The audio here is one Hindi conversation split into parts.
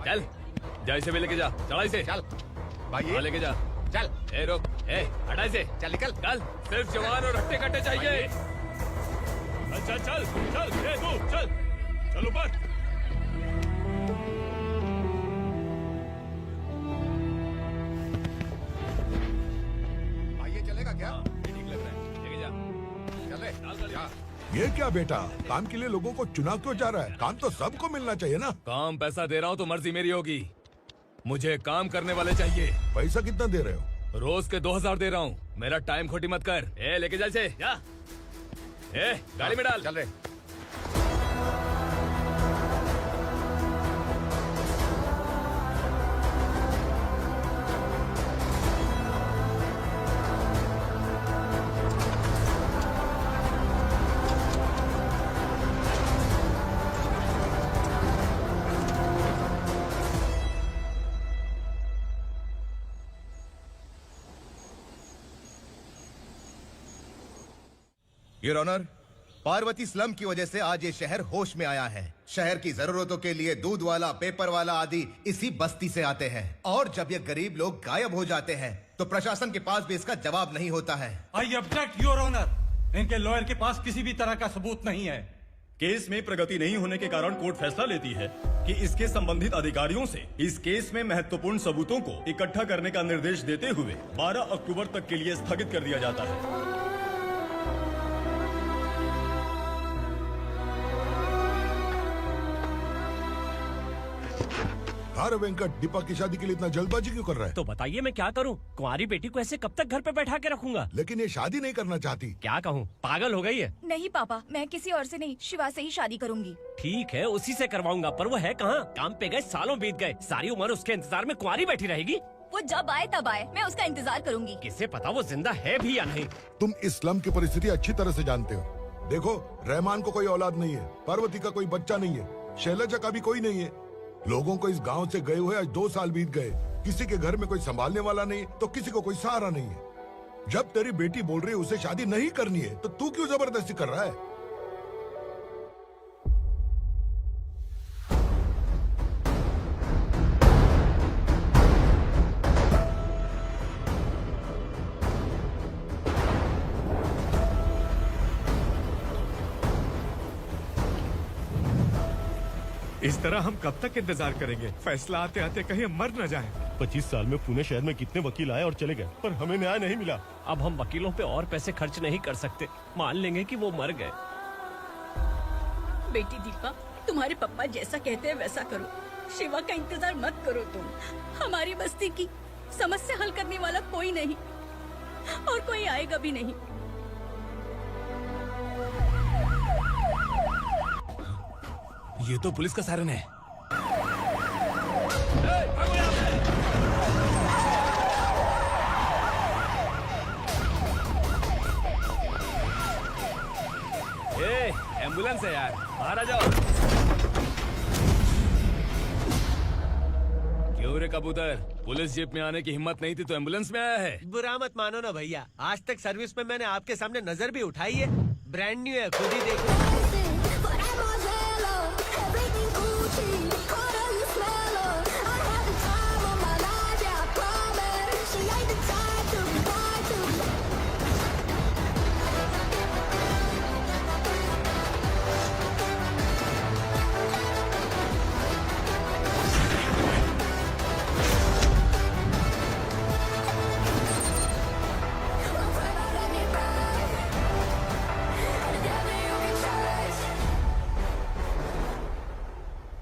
चल जा, इसे भी लेके जा, चढ़ा इसे। चल भाई हाँ, लेके जा। चल। ए रोक, ए हटा इसे। चल निकल। चल, सिर्फ जवान और हट्टे कट्टे चाहिए। चल चल चल, ए तू चल, चल ऊपर। भाई ये चलेगा क्या? ठीक लग रहा है, लेके जा। चल रे जा। ये क्या बेटा, काम के लिए लोगों को चुना क्यों जा रहा है? काम तो सबको मिलना चाहिए ना। काम पैसा दे रहा हूँ तो मर्जी मेरी होगी, मुझे काम करने वाले चाहिए। पैसा कितना दे रहे हो? रोज के 2000 दे रहा हूँ, मेरा टाइम खोटी मत कर। ए लेके जा इसे, जा। ए गाड़ी में डाल। चल रे। योर ऑनर, पार्वती स्लम की वजह से आज ये शहर होश में आया है। शहर की जरूरतों के लिए दूध वाला, पेपर वाला आदि इसी बस्ती से आते हैं, और जब ये गरीब लोग गायब हो जाते हैं तो प्रशासन के पास भी इसका जवाब नहीं होता है। I object your honour. इनके लॉयर के पास किसी भी तरह का सबूत नहीं है। केस में प्रगति नहीं होने के कारण कोर्ट फैसला लेती है कि इसके संबंधित अधिकारियों से इस केस में महत्वपूर्ण सबूतों को इकट्ठा करने का निर्देश देते हुए 12 अक्टूबर तक के लिए स्थगित कर दिया जाता है। अरे वेंकट, दीपक की शादी के लिए इतना जल्दबाजी क्यों कर रहा है? तो बताइए मैं क्या करूं? कुंवारी बेटी को ऐसे कब तक घर पे बैठा के रखूंगा? लेकिन ये शादी नहीं करना चाहती। क्या कहूं, पागल हो गई है। नहीं पापा, मैं किसी और से नहीं, शिवा से ही शादी करूंगी। ठीक है, उसी से करवाऊंगा, पर वो है कहाँ? काम पे गए, सालों बीत गए, सारी उम्र उसके इंतजार में कुंवारी बैठी रहेगी। वो जब आए तब आए, मैं उसका इंतजार करूंगी। किसे पता वो जिंदा है भी या नहीं। तुम इस्लाम की परिस्थिति अच्छी तरह से जानते हो। देखो, रहमान को कोई औलाद नहीं है, पार्वती का कोई बच्चा नहीं है, शैलजा का भी कोई नहीं है। लोगों को इस गांव से गए हुए आज 2 साल बीत गए। किसी के घर में कोई संभालने वाला नहीं, तो किसी को कोई सहारा नहीं है। जब तेरी बेटी बोल रही है उसे शादी नहीं करनी है, तो तू क्यों जबरदस्ती कर रहा है? इस तरह हम कब तक इंतजार करेंगे? फैसला आते आते कहीं हम मर न जाएं। 25 साल में पुणे शहर में कितने वकील आए और चले गए, पर हमें न्याय नहीं मिला। अब हम वकीलों पे और पैसे खर्च नहीं कर सकते। मान लेंगे कि वो मर गए। बेटी दीपा, तुम्हारे पापा जैसा कहते हैं वैसा करो। शिवा का इंतजार मत करो तुम। हमारी बस्ती की समस्या हल करने वाला कोई नहीं, और कोई आएगा भी नहीं। ये तो पुलिस का सायरन है। ए, एम्बुलेंस है यार, बाहर आ जाओ। क्यों रे कबूतर, पुलिस जीप में आने की हिम्मत नहीं थी तो एम्बुलेंस में आया है? बुरा मत मानो ना भैया, आज तक सर्विस में मैंने आपके सामने नजर भी उठाई है। ब्रांड न्यू है, खुद ही देखो।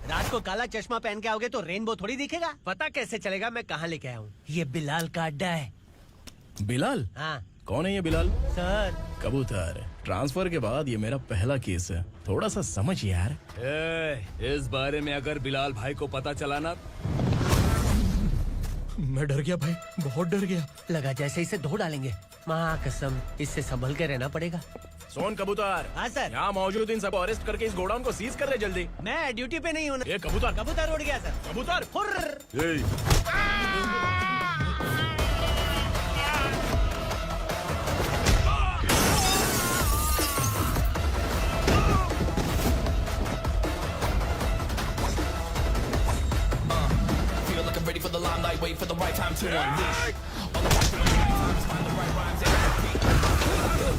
रात को काला चश्मा पहन के आओगे तो रेनबो थोड़ी दिखेगा। पता कैसे चलेगा मैं कहाँ लेके आया हूँ? ये बिलाल का अड्डा है। बिलाल? हाँ। कौन है ये बिलाल? सर, कबूतर, ट्रांसफर के बाद ये मेरा पहला केस है, थोड़ा सा समझ यार। इस बारे में अगर बिलाल भाई को पता चला ना। मैं डर गया भाई, बहुत डर गया। लगा जैसे इसे धो डालेंगे। माँ कसम, इससे संभल के रहना पड़ेगा। सोन कबूतर। हाँ सर। यहाँ मौजूद इन सबको अरेस्ट करके इस गोडाउन को सीज कर ले जल्दी। मैं ड्यूटी पे नहीं हूँ। ये कबूतर। कबूतर उड़ गया सर। कबूतर। the right time to unleash. All the right times, find the right rhymes and repeat.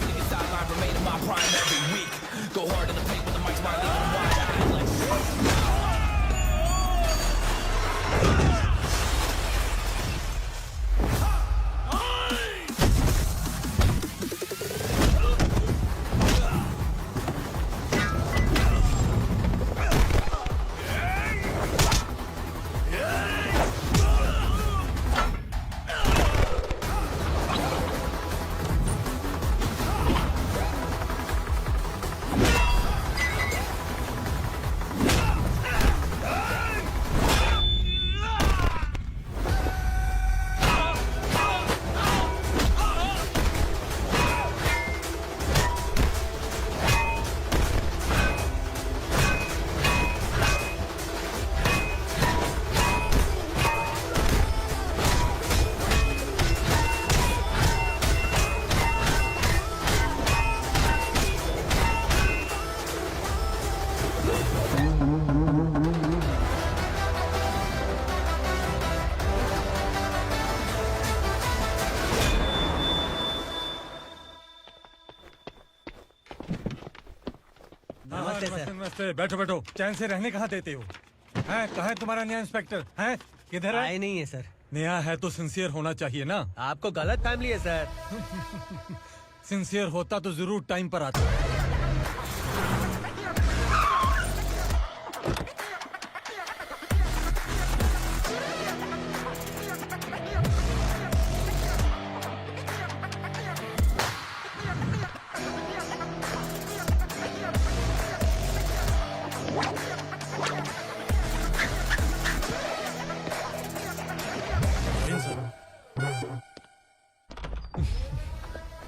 Nigga sideline, remain in my prime every week. Go hard in the paint with the mic's wide, leaving wide. नमस्ते, बैठो बैठो। चैन से रहने कहाँ देते हो? हैं, कहाँ है तुम्हारा नया इंस्पेक्टर? हैं, किधर है? आए नहीं है सर। नया है तो सिंसियर होना चाहिए ना। आपको गलत फैमिली है सर। सिंसियर होता तो जरूर टाइम पर आता।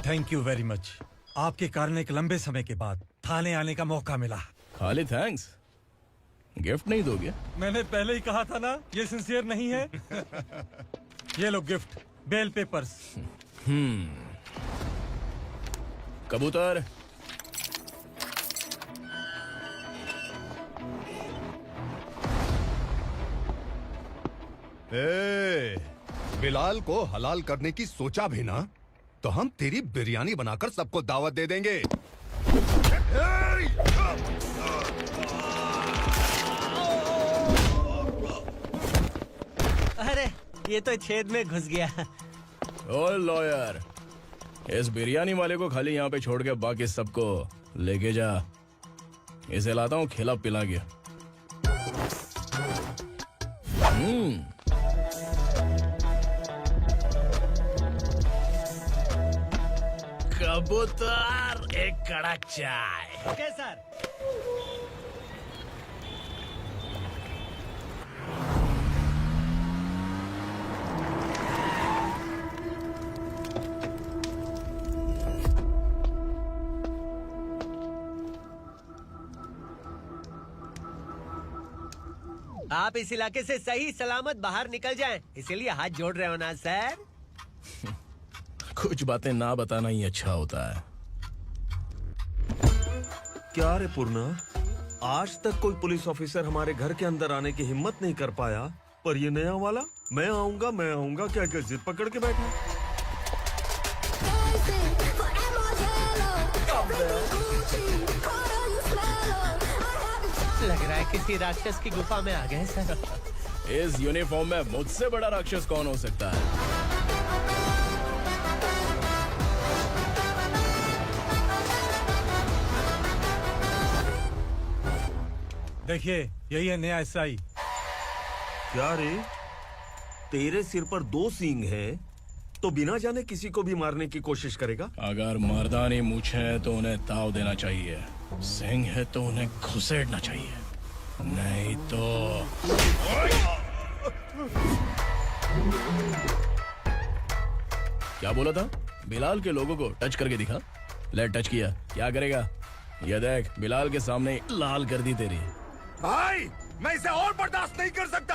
Thank you very much. आपके कारण एक लंबे समय के बाद थाने आने का मौका मिला। खाली थैंक्स, गिफ्ट नहीं दोगे? मैंने पहले ही कहा था ना, ये सिंसियर नहीं है। ये लो गिफ्ट, बेल पेपर्स। कबूतर। बिलाल को हलाल करने की सोचा भी ना, तो हम तेरी बिरयानी बनाकर सबको दावत दे देंगे। अरे ये तो छेद में घुस गया। ओ लॉयर, इस बिरयानी वाले को खाली यहाँ पे छोड़ के बाकी सबको लेके जा। इसे लाता हूँ खिला पिला के। कबूतर, एक कड़क चाय। Okay sir. आप इस इलाके से सही सलामत बाहर निकल जाएं, इसीलिए हाथ जोड़ रहे हो ना सर। कुछ बातें ना बताना ही अच्छा होता है। क्या रे पूर्णा, आज तक कोई पुलिस ऑफिसर हमारे घर के अंदर आने की हिम्मत नहीं कर पाया, पर ये नया वाला मैं आऊंगा क्या जिद पकड़ के बैठा। लग रहा है किसी राक्षस की गुफा में आ गए सर। इस यूनिफॉर्म में मुझसे बड़ा राक्षस कौन हो सकता है? देखिए, यही है नया एसआई। क्या रे, तेरे सिर पर 2 सींग है तो बिना जाने किसी को भी मारने की कोशिश करेगा? अगर मर्दानी मूछें हैं तो उन्हें ताव देना चाहिए, सिंह है तो उन्हें घुसेड़ना चाहिए, नहीं तो। क्या बोला था? बिलाल के लोगों को टच करके दिखा। ले टच किया, क्या करेगा? ये देख, बिलाल के सामने लाल कर दी तेरी। भाई, मैं इसे और बर्दाश्त नहीं कर सकता।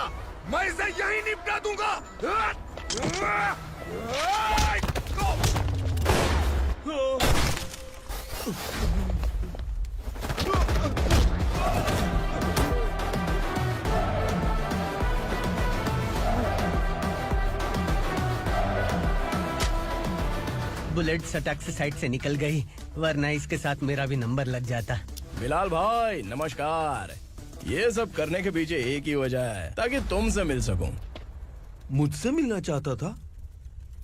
मैं इसे यहीं निपटा दूंगा। बुलेट सटक से साइड से निकल गई, वरना इसके साथ मेरा भी नंबर लग जाता। बिलाल भाई नमस्कार। ये सब करने के पीछे एक ही वजह है, ताकि तुमसे मिल सकूं। मुझसे मिलना चाहता था,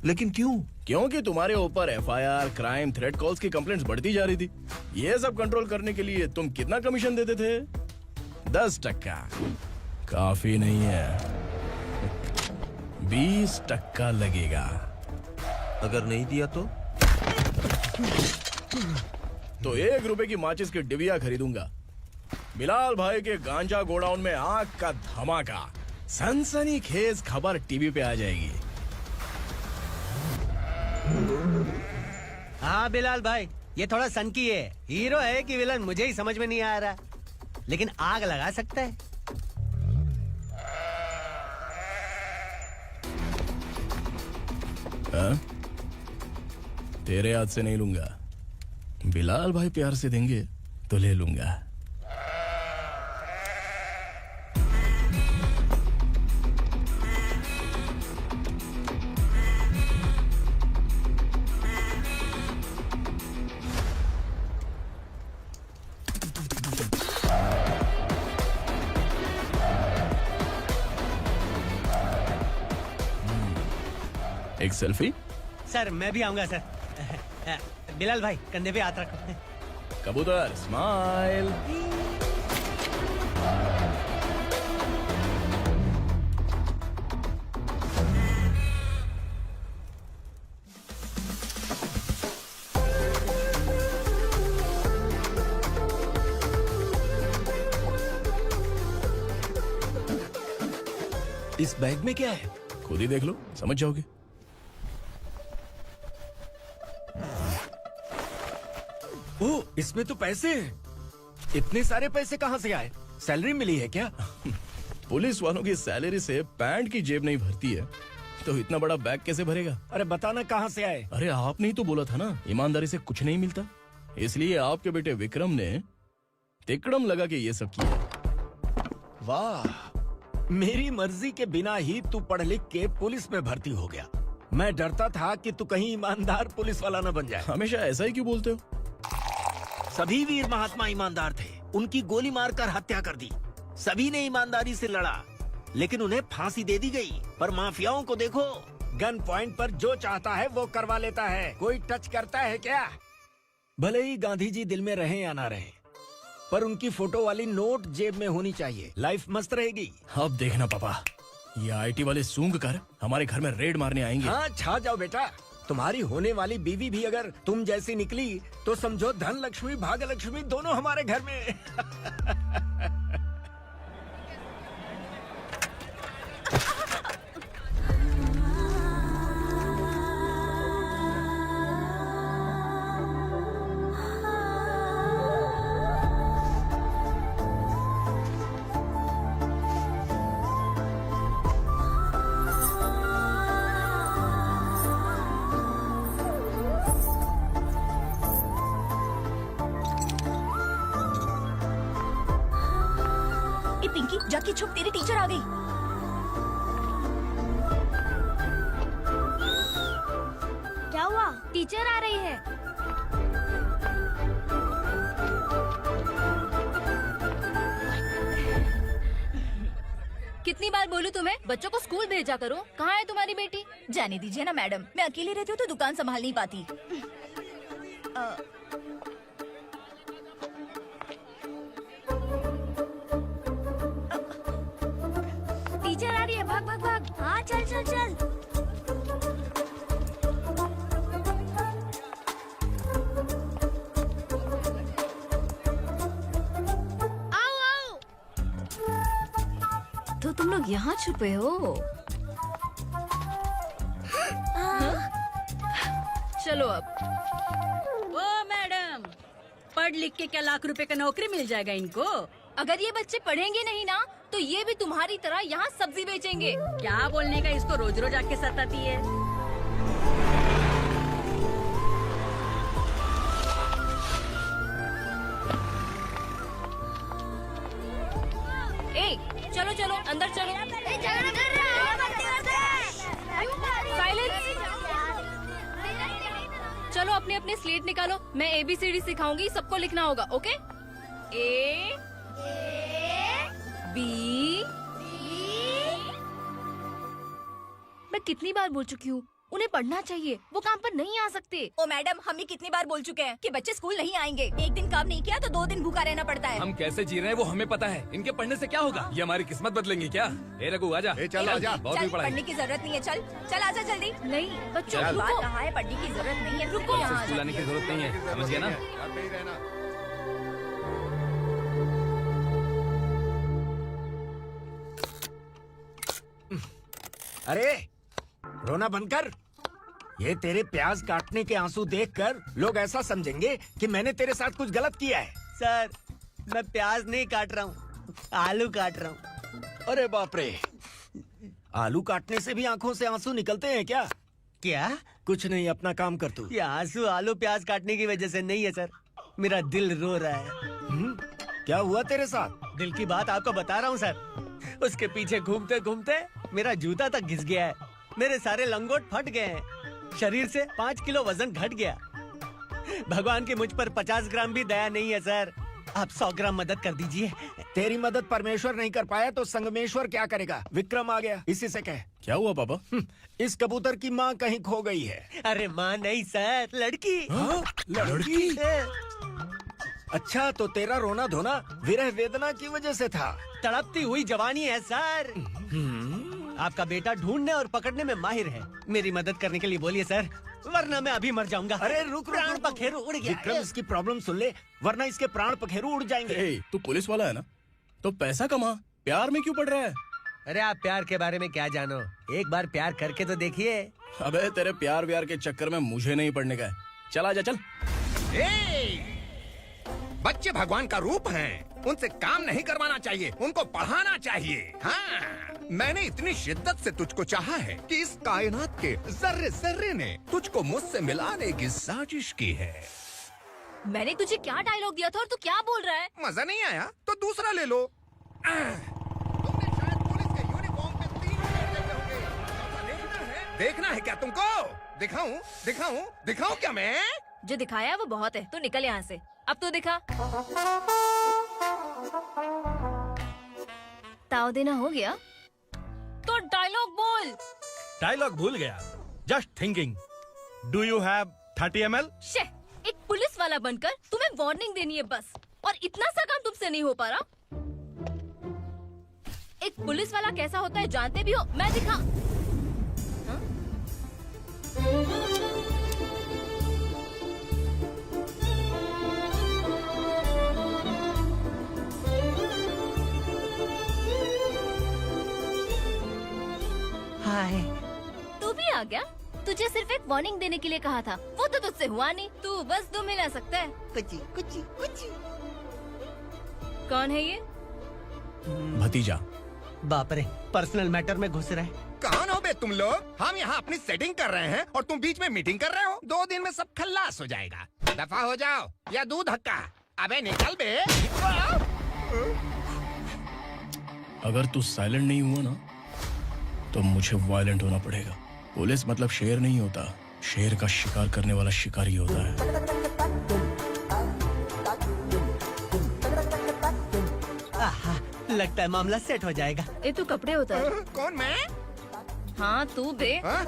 लेकिन क्यों? क्योंकि तुम्हारे ऊपर एफआईआर, क्राइम, थ्रेट कॉल्स की कंप्लेंट्स बढ़ती जा रही थी। ये सब कंट्रोल करने के लिए तुम कितना कमीशन देते थे? 10%। काफी नहीं है, 20% लगेगा। अगर नहीं दिया तो 1 रुपए की माचिस की डिबिया खरीदूंगा। बिलाल भाई के गांजा गोडाउन में आग का धमाका, सनसनीखेज खबर टीवी पे आ जाएगी। हाँ बिलाल भाई, ये थोड़ा सनकी है। हीरो है कि विलन मुझे ही समझ में नहीं आ रहा, लेकिन आग लगा सकता है। हाँ? तेरे हाथ से नहीं लूंगा, बिलाल भाई प्यार से देंगे तो ले लूंगा। एक सेल्फी? सर मैं भी आऊंगा सर। बिलाल भाई कंधे पे हाथ रखो। कबूतर स्माइल। इस बैग में क्या है? खुद ही देख लो, समझ जाओगे। ओह, इसमें तो पैसे हैं। इतने सारे पैसे कहाँ से आए? सैलरी मिली है क्या? पुलिस वालों की सैलरी से पैंट की जेब नहीं भरती है, तो इतना बड़ा बैग कैसे भरेगा? अरे बताना कहाँ से आए? अरे आपने ही तो बोला था ना, ईमानदारी से कुछ नहीं मिलता। इसलिए आपके बेटे विक्रम ने तिकड़म लगा के ये सब किया। वाह, मेरी मर्जी के बिना ही तू पढ़ लिख के पुलिस में भर्ती हो गया। मैं डरता था कि तू कहीं ईमानदार पुलिस वाला न बन जाए। हमेशा ऐसा ही क्यों बोलते हो? सभी वीर महात्मा ईमानदार थे, उनकी गोली मारकर हत्या कर दी। सभी ने ईमानदारी से लड़ा, लेकिन उन्हें फांसी दे दी गई। पर माफियाओं को देखो, गन पॉइंट पर जो चाहता है वो करवा लेता है। कोई टच करता है क्या? भले ही गांधी जी दिल में रहे या ना रहे, पर उनकी फोटो वाली नोट जेब में होनी चाहिए। लाइफ मस्त रहेगी। अब देखना पापा, ये आईटी वाले सूंघ कर हमारे घर में रेड मारने आएंगे। हाँ, छा जाओ बेटा। तुम्हारी होने वाली बीवी भी अगर तुम जैसी निकली तो समझो धन लक्ष्मी भाग्य लक्ष्मी दोनों हमारे घर में। पिंकी जाके छुप, तेरी टीचर आ गई। क्या हुआ? टीचर आ रही है। कितनी बार बोलूं तुम्हें, बच्चों को स्कूल भेजा करो। कहाँ है तुम्हारी बेटी? जाने दीजिए ना मैडम, मैं अकेली रहती हूँ तो दुकान संभाल नहीं पाती। टीचर आ रही है, भाग भाग भाग। हाँ चल चल चल। आओ आओ। तो तुम लोग यहाँ छुपे हो? चलो अब। ओ मैडम, पढ़ लिख के क्या लाख रुपए का नौकरी मिल जाएगा इनको? अगर ये बच्चे पढ़ेंगे नहीं ना, तो ये भी तुम्हारी तरह यहाँ सब्जी बेचेंगे। क्या बोलने का, इसको रोज रोज आके सताती है। ए, चलो चलो अंदर चलो। झगड़ा कर रहा है। साइलेंस। निकालो, मैं ABCD सिखाऊंगी, सबको लिखना होगा, ओके? A B। मैं कितनी बार बोल चुकी हूँ, उन्हें पढ़ना चाहिए, वो काम पर नहीं आ सकते। ओ मैडम, हम भी कितनी बार बोल चुके हैं कि बच्चे स्कूल नहीं आएंगे। एक दिन काम नहीं किया तो 2 दिन भूखा रहना पड़ता है। हम कैसे जी रहे हैं वो हमें पता है, इनके पढ़ने से क्या होगा? ये हमारी किस्मत बदलेंगी क्या? ए रघु आजा। चल आजा। बहुत चल, भी पढ़ाई। पढ़ने की जरूरत नहीं है, चल चल आजा जल्दी। नहीं बच्चों, चल। रुको। कहा है पढ़ने की जरूरत नहीं है, रुको यहाँ। स्कूल आने की जरूरत नहीं है, समझ गया ना? घर पे ही रहना। अरे रोना बंद कर। ये तेरे प्याज काटने के आंसू देखकर लोग ऐसा समझेंगे कि मैंने तेरे साथ कुछ गलत किया है। सर, मैं प्याज नहीं काट रहा हूँ, आलू काट रहा हूँ। अरे बाप रे, आलू काटने से भी आंखों से आंसू निकलते हैं क्या? क्या? कुछ नहीं, अपना काम कर तू। ये आंसू आलू प्याज काटने की वजह से नहीं है सर, मेरा दिल रो रहा है। क्या हुआ तेरे साथ? दिल की बात आपको बता रहा हूँ सर। उसके पीछे घूमते घूमते मेरा जूता तक घिस गया है, मेरे सारे लंगोट फट गए हैं, शरीर से 5 किलो वजन घट गया। भगवान की मुझ पर 50 ग्राम भी दया नहीं है सर, आप 100 ग्राम मदद कर दीजिए। तेरी मदद परमेश्वर नहीं कर पाया तो संगमेश्वर क्या करेगा? विक्रम आ गया, इसी से कह। क्या हुआ पापा? इस कबूतर की माँ कहीं खो गई है। अरे माँ नहीं सर, लड़की। लड़की? अच्छा, तो तेरा रोना धोना विरह वेदना की वजह से था। तड़पती हुई जवानी है सर। आपका बेटा ढूंढने और पकड़ने में माहिर है, मेरी मदद करने के लिए बोलिए सर, वरना मैं अभी मर जाऊंगा। अरे रुक, प्राण पखेरु उड़ गया। विक्रम, इसकी प्रॉब्लम सुन ले, वरना इसके प्राण पखेरु उड़ जाएंगे। ए, तू पुलिस वाला है ना, तो पैसा कमा, प्यार में क्यों पड़ रहा है? अरे आप प्यार के बारे में क्या जानो, एक बार प्यार करके तो देखिए। अबे तेरे प्यार व्यार के चक्कर में मुझे नहीं पड़ने का है। चल आजा, चल। बच्चे भगवान का रूप हैं, उनसे काम नहीं करवाना चाहिए, उनको पढ़ाना चाहिए। हाँ, मैंने इतनी शिद्दत से तुझको चाहा है कि इस कायनात के जर्रे जर्रे ने तुझको मुझसे मिलाने की साजिश की है। मैंने तुझे क्या डायलॉग दिया था और तू क्या बोल रहा है? मजा नहीं आया तो दूसरा ले लो। तुमने शायद पुलिस के यूनिफॉर्म पे 3 मिनट देखे होंगे। ऐसा देखना है क्या तुमको? दिखाऊं दिखाऊं दिखाऊं क्या मैं? जो दिखाया वो बहुत है, तू निकल यहाँ से। अब तो दिखा। ताव देना हो गया तो डायलॉग बोल। डायलॉग भूल गया। Just thinking, do you have 30 ml? शे, एक पुलिस वाला बनकर तुम्हें वार्निंग देनी है बस, और इतना सा काम तुमसे नहीं हो पा रहा। एक पुलिस वाला कैसा होता है जानते भी हो? मैं दिखा। हाँ? हाय। तू भी आ गया? तुझे सिर्फ एक वार्निंग देने के लिए कहा था, वो तो तुझसे हुआ नहीं। तू बस 2 मिला सकता है। कुची कुची कुची। कौन है ये? भतीजा। बाप रे, पर्सनल मैटर में घुस रहे। कौन हो बे तुम लोग? हम यहाँ अपनी सेटिंग कर रहे हैं और तुम बीच में मीटिंग कर रहे हो। 2 दिन में सब खल्लास हो जाएगा। दफा हो जाओ या दूध हक्का। अबे निकल बे। अगर तू साइलेंट नहीं हुआ ना तो मुझे वायलेंट होना पड़ेगा। पुलिस मतलब शेर नहीं होता, शेर का शिकार करने वाला शिकारी होता है। आहा, लगता है मामला सेट हो जाएगा। ए तू कपड़े उतार। कौन मैं? हाँ तू बे। हाँ?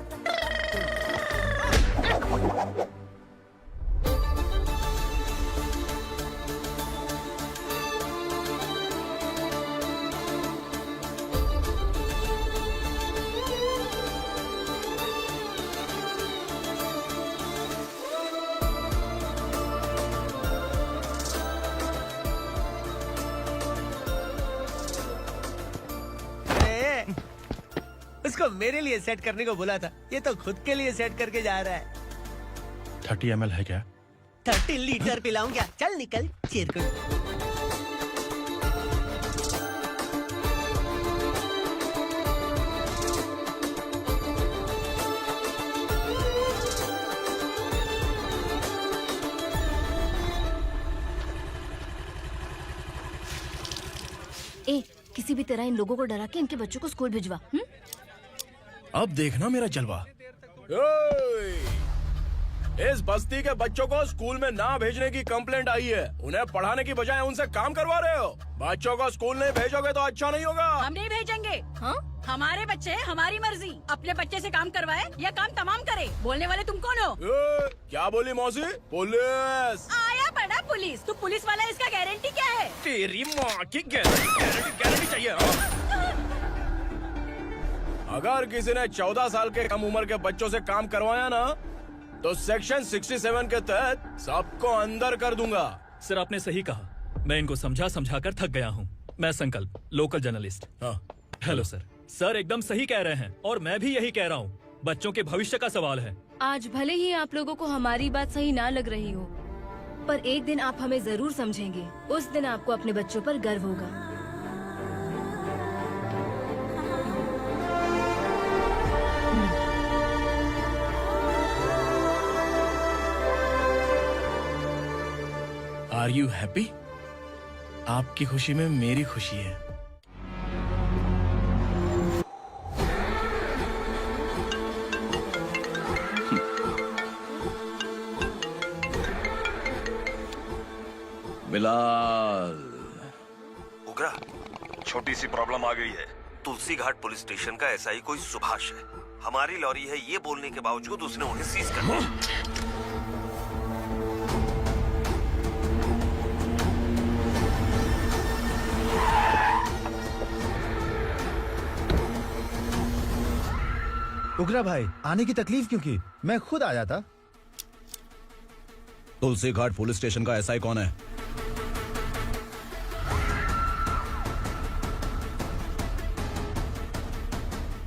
उसको मेरे लिए सेट करने को बोला था, ये तो खुद के लिए सेट करके जा रहा है। 30 ml है क्या? 30 लीटर पिलाऊं क्या? चल निकल चिरकुट। ए, किसी भी तरह इन लोगों को डरा के इनके बच्चों को स्कूल भिजवा। अब देखना मेरा जलवा। इस बस्ती के बच्चों को स्कूल में ना भेजने की कंप्लेंट आई है। उन्हें पढ़ाने की बजाय उनसे काम करवा रहे हो। बच्चों को स्कूल नहीं भेजोगे तो अच्छा नहीं होगा। हम नहीं भेजेंगे। हाँ? हमारे बच्चे हमारी मर्जी। अपने बच्चे से काम करवाए या काम तमाम करे। बोलने वाले तुम कौन हो? क्या बोली मौसी? पुलिस आया बड़ा पुलिस। तू पुलिस वाला, इसका गारंटी क्या है? तेरी माँ की गारंटी चाहिए। अगर किसी ने 14 साल के कम उम्र के बच्चों से काम करवाया ना, तो सेक्शन 67 के तहत सबको अंदर कर दूंगा। सर आपने सही कहा। मैं इनको समझा कर थक गया हूँ। मैं संकल्प, local journalist. Hello sir. Sir एकदम सही कह रहे हैं और मैं भी यही कह रहा हूँ। बच्चों के भविष्य का सवाल है। आज भले ही आप लोगों को हमारी बात सही ना लग रही हो, पर एक दिन आप हमें जरूर समझेंगे। उस दिन आपको अपने बच्चों पर गर्व होगा। Are you happy? आपकी खुशी में मेरी खुशी है। बिलाल। उगरा, छोटी सी प्रॉब्लम आ गई है। तुलसी घाट पुलिस स्टेशन का एसआई कोई सुभाष है। हमारी लॉरी है ये बोलने के बावजूद उसने उन्हें सीज कर दिया। उगरा भाई, आने की तकलीफ क्यों की? मैं खुद आ जाता। तुलसी घाट पुलिस स्टेशन का एसआई कौन है?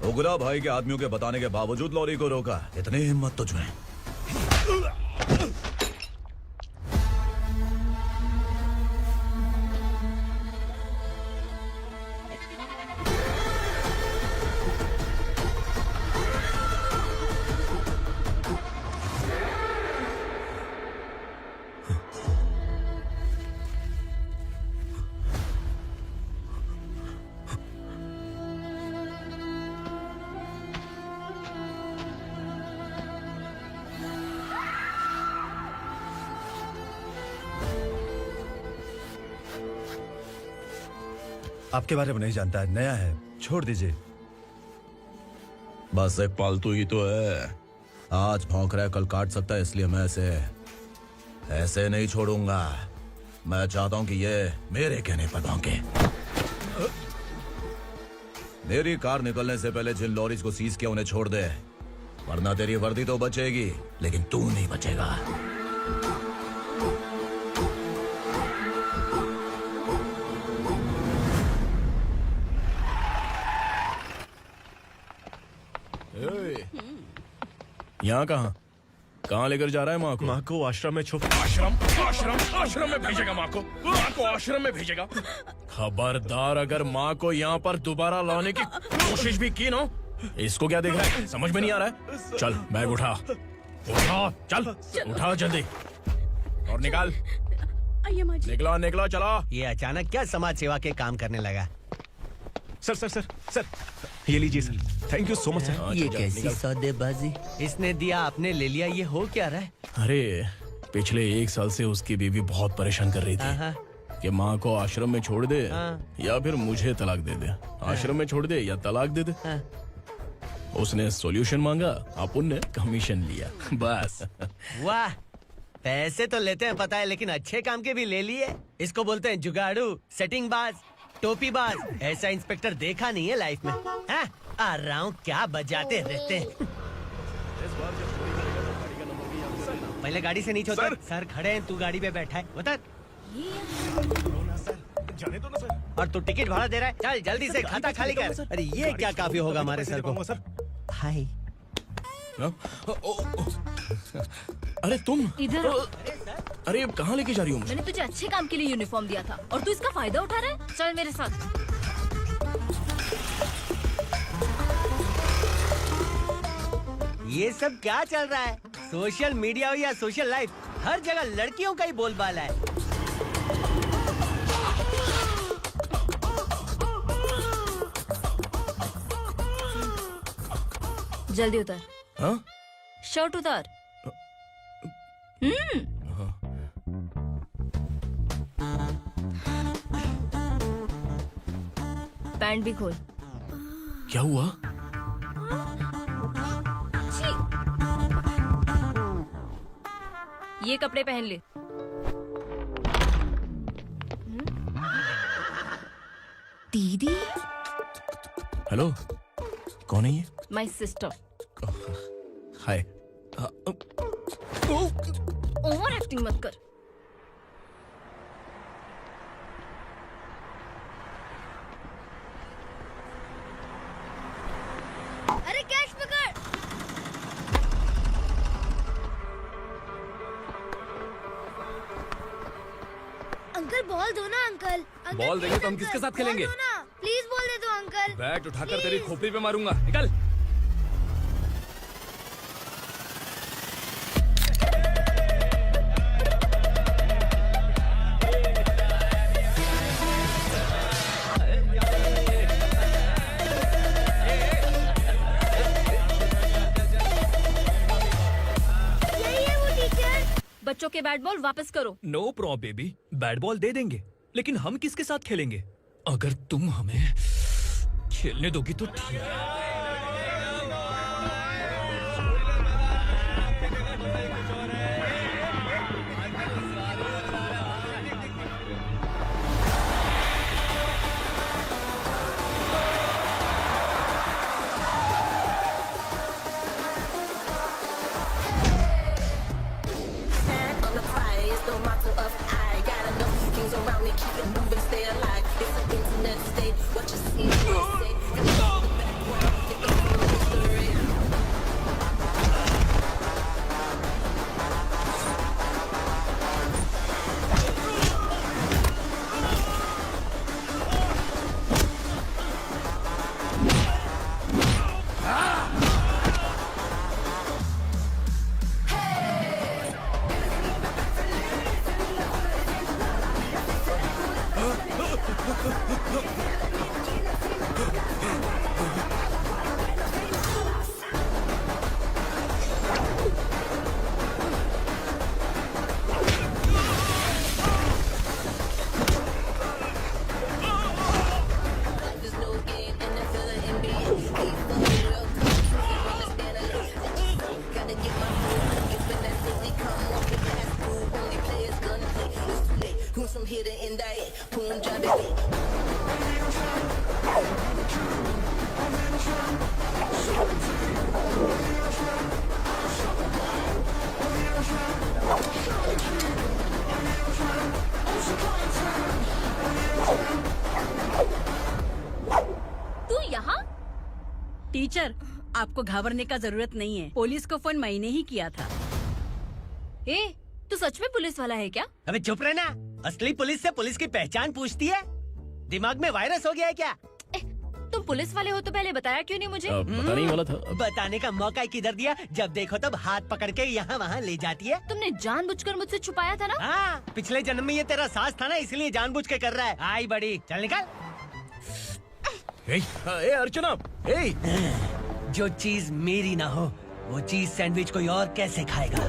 उगरा भाई के आदमियों के बताने के बावजूद लॉरी को रोका। इतनी हिम्मत तुझमें? आपके बारे में नहीं जानता है, नया है, छोड़ दीजिए। बस एक पालतू ही तो है। आज भौंक रहा है, कल काट सकता है, इसलिए मैं ऐसे नहीं छोड़ूंगा। मैं चाहता हूं कि ये मेरे कहने पर भौंके। मेरी कार निकलने से पहले जिन लॉरीज को सीज किया उन्हें छोड़ दे, वरना तेरी वर्दी तो बचेगी लेकिन तू नहीं बचेगा। यहाँ कहाँ लेकर जा रहा है माँ को? माँ को आश्रम में आश्रम में भेजेगा माँ को आश्रम में भेजेगा। खबरदार, अगर माँ को यहाँ पर दोबारा लाने की कोशिश भी की ना, इसको क्या देख रहा है? समझ में नहीं आ रहा है? चल बैग उठा, चल उठा जल्दी और निकाल। निकला चला। ये अचानक क्या समाज सेवा के काम करने लगा? सर ये लीजिए sir. Thank you so much sir. ये कैसी सौदेबाजी? इसने दिया, आपने ले लिया, ये हो क्या रहा है? अरे पिछले 1 साल से उसकी बीवी बहुत परेशान कर रही थी कि माँ को आश्रम में छोड़ दे या फिर मुझे तलाक दे दे। आश्रम में छोड़ दे या तलाक दे दे। उसने सॉल्यूशन मांगा, अपन ने कमीशन लिया, बस। वाह, पैसे तो लेते हैं पता है, लेकिन अच्छे काम के भी ले लिए। इसको बोलते हैं जुगाड़ू, सेटिंग बाज, टोपी बाज। ऐसा इंस्पेक्टर देखा नहीं है लाइफ में। हाँ? आ रहा हूँ, क्या बजाते रहते हैं। पहले गाड़ी से नीचे उतर। सर खड़े हैं, तू गाड़ी पे बैठा है, उतर। जाने दो ना सर। और तू टिकट भाड़ा दे रहा है? चल जल्दी से खाता खाली कर। अरे ये क्या काफी होगा हमारे सर को। हाय। अरे तुम इधर। अरे अब कहाँ लेके जा रही हो मुझे? मैंने तुझे अच्छे काम के लिए यूनिफॉर्म दिया था और तू इसका फायदा उठा रहा है। चल मेरे साथ। ये सब क्या चल रहा है? सोशल मीडिया हो या सोशल लाइफ, हर जगह लड़कियों का ही बोलबाला है। जल्दी उतर। हाँ? शर्ट उतार। पैंट भी खोल। क्या हुआ? ये कपड़े पहन ले। दीदी। हेलो, कौन है ये? My sister. Hi. Over acting मत कर। अरे कैश पकड़। अंकल बॉल दो ना अंकल। बॉल देंगे तो हम किसके साथ खेलेंगे? प्लीज बॉल दे दो अंकल। बैट उठाकर तेरी खोपड़ी पे मारूंगा, निकल। बच्चों के बैट बॉल वापस करो। No problem baby, bat ball दे देंगे, लेकिन हम किसके साथ खेलेंगे? अगर तुम हमें खेलने दोगी तो ठीक है। तू यहाँ? टीचर, आपको घबराने का जरूरत नहीं है। पुलिस को फोन मैंने ही किया था। ए, तू सच में पुलिस वाला है क्या? अबे चुप रहना। असली पुलिस से पुलिस की पहचान पूछती है? दिमाग में वायरस हो गया है क्या? तुम पुलिस वाले हो तो पहले बताया क्यों नहीं मुझे? बताने ही वाला था। बताने का मौका किधर दिया? जब देखो तब हाथ पकड़ के यहाँ वहाँ ले जाती है। तुमने जानबूझकर मुझसे छुपाया था ना? हाँ, पिछले जन्म में ये तेरा सास था ना, इसलिए जानबूझ के कर रहा है। आई बड़ी, चल निकल। ए अर्चना, ए! जो चीज मेरी ना हो, वो चीज सैंडविच कोई और कैसे खाएगा?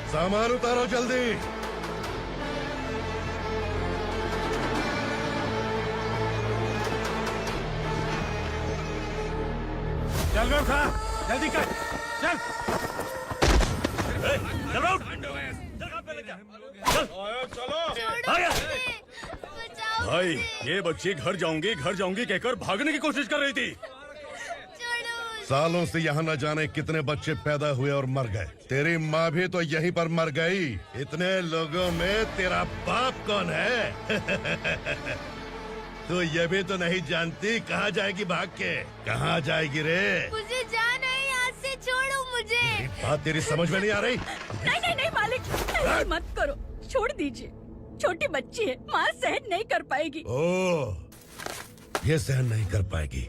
सामान उतारो जल्दी। चल रहा था, जल्दी कर, चल। चल रहा हूँ। भाई ये बच्ची घर जाऊंगी कहकर भागने की कोशिश कर रही थी। सालों से यहाँ न जाने कितने बच्चे पैदा हुए और मर गए। तेरी माँ भी तो यहीं पर मर गई। इतने लोगों में तेरा बाप कौन है? तू ये भी तो नहीं जानती कहाँ जाएगी भाग के? कहाँ जाएगी रे? मुझे जाना है यहाँ से, छोड़ो मुझे। बात तेरी समझ में नहीं आ रही? नहीं मालिक, ऐसे मत करो, छोड़ दीजिए। छोटी बच्ची है, माँ सहन नहीं कर पाएगी। ओह, ये सहन नहीं कर पाएगी,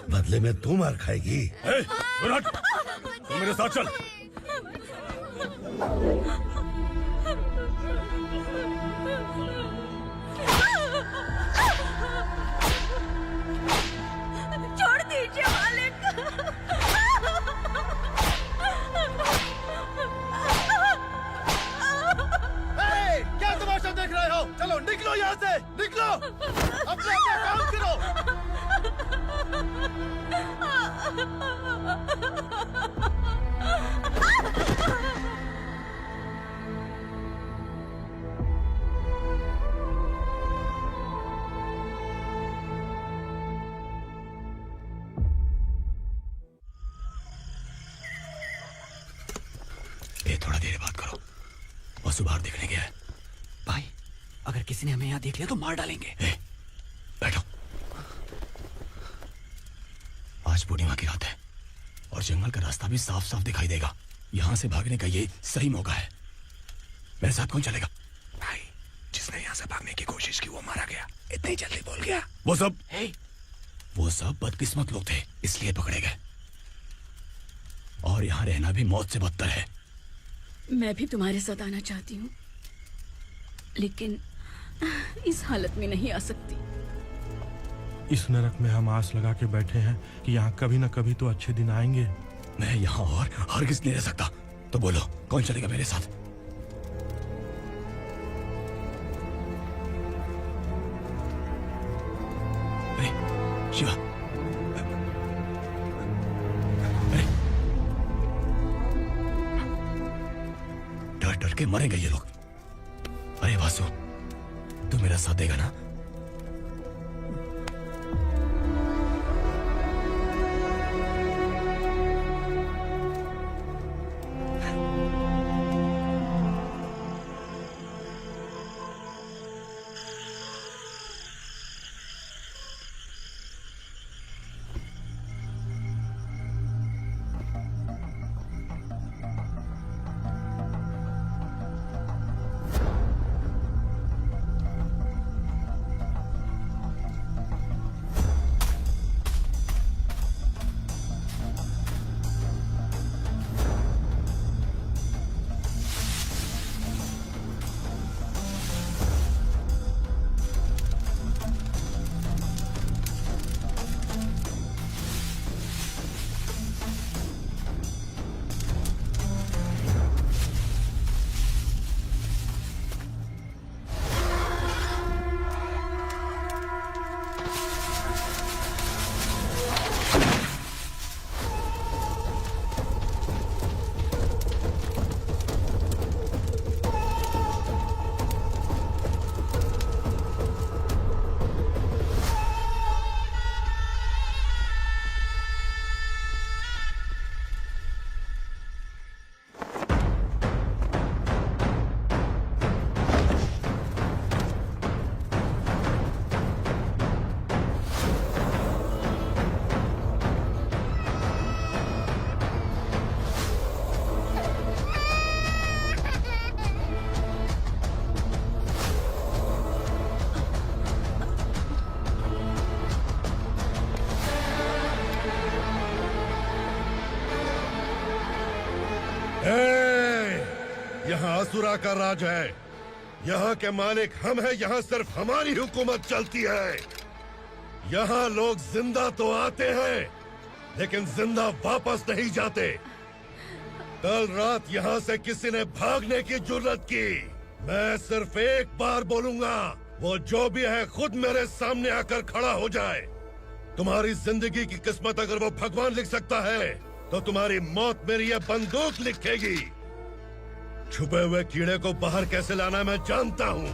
बदले में तू मार खाएगी। तू मेरे साथ चल। छोड़ दीजिए मालिक। क्या तमाशा देख रहे हो? चलो निकलो यहाँ से, निकलो, अपना काम करो। ए, थोड़ा देर बात करो। वसु बाहर देखने गया है। भाई, अगर किसी ने हमें यहाँ देख लिया तो मार डालेंगे। बैठो। आज पूर्णिमा की रात है और जंगल का रास्ता भी साफ साफ दिखाई देगा। यहाँ से भागने का ये सही मौका है। मेरे साथ कौन चलेगा? भाई, जिसने यहाँ से भागने की कोशिश की वो मारा गया। इतनी जल्दी बोल गया। वो सब बदकिस्मत लोग थे, इसलिए पकड़े गए। और यहाँ रहना भी मौत से बदतर है। मैं भी तुम्हारे साथ आना चाहती हूँ, लेकिन इस हालत में नहीं आ सकती। इस नरक में हम आस लगा के बैठे हैं कि यहाँ कभी न कभी तो अच्छे दिन आएंगे। मैं यहाँ और हरगिज़ नहीं रह सकता। तो बोलो, कौन चलेगा मेरे साथ? शिवा, डर डर के मरेंगे ये लोग। अरे वासु, तू मेरा साथ देगा ना? यहाँ असुरा का राज है। यहाँ के मालिक हम हैं। यहाँ सिर्फ हमारी हुकूमत चलती है। यहाँ लोग जिंदा तो आते हैं, लेकिन जिंदा वापस नहीं जाते। कल रात यहाँ से किसी ने भागने की जुर्रत की, मैं सिर्फ एक बार बोलूंगा, वो जो भी है खुद मेरे सामने आकर खड़ा हो जाए। तुम्हारी जिंदगी की किस्मत अगर वो भगवान लिख सकता है तो तुम्हारी मौत मेरी ये बंदूक लिखेगी। छुपे हुए कीड़े को बाहर कैसे लाना है मैं जानता हूँ।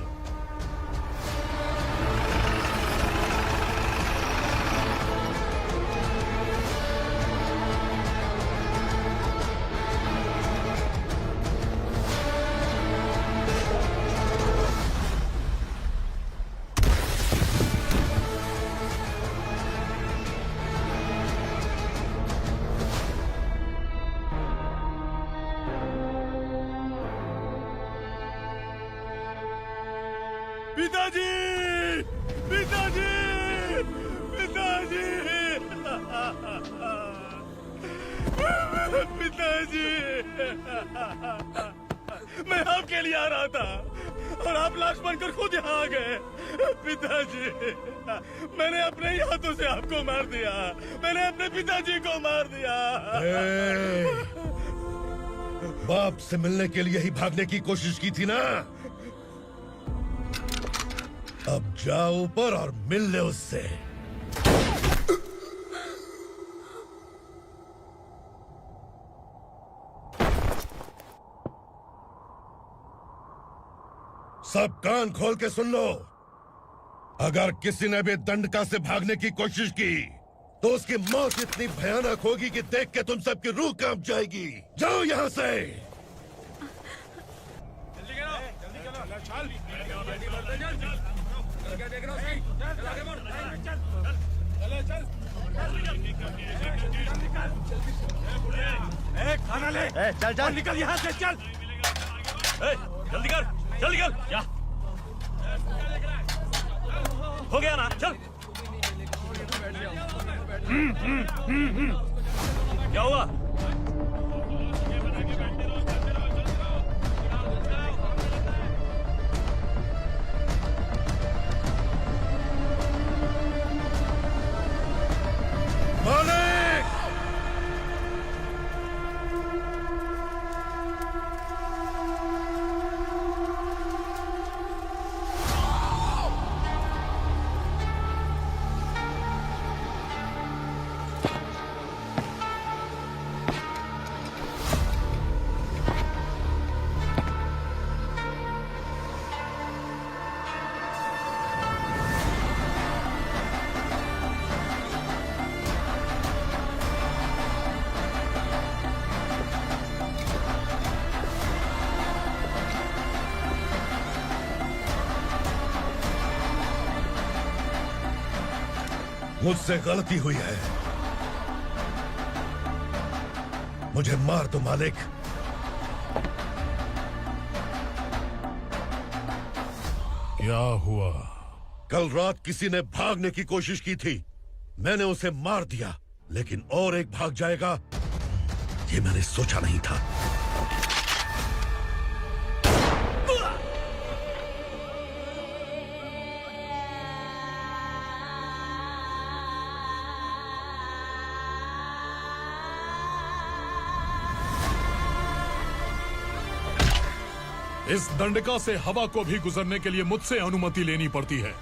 पिताजी, पिताजी, पिताजी, पिताजी, मैं आपके लिए आ रहा था और आप लाश बनकर खुद यहाँ आ गए। पिताजी, मैंने अपने ही हाथों से आपको मार दिया। मैंने अपने पिताजी को मार दिया। बाप से मिलने के लिए ही भागने की कोशिश की थी ना। अब जाओ ऊपर और मिल ले उससे। सब कान खोल के सुन लो। अगर किसी ने भी दंडका से भागने की कोशिश की तो उसकी मौत इतनी भयानक होगी कि देख के तुम सबकी रूह कांप जाएगी। जाओ यहाँ से। खाना ले। चल चल निकल यहाँ से, चल। जल्दी कर, जल्दी कर। क्या हो गया ना? चल। क्या हुआ? मुझसे गलती हुई है। मुझे मार दो मालिक। क्या हुआ? कल रात किसी ने भागने की कोशिश की थी। मैंने उसे मार दिया, लेकिन और एक भाग जाएगा ये मैंने सोचा नहीं था। इस दंडका से हवा को भी गुजरने के लिए मुझसे अनुमति लेनी पड़ती है।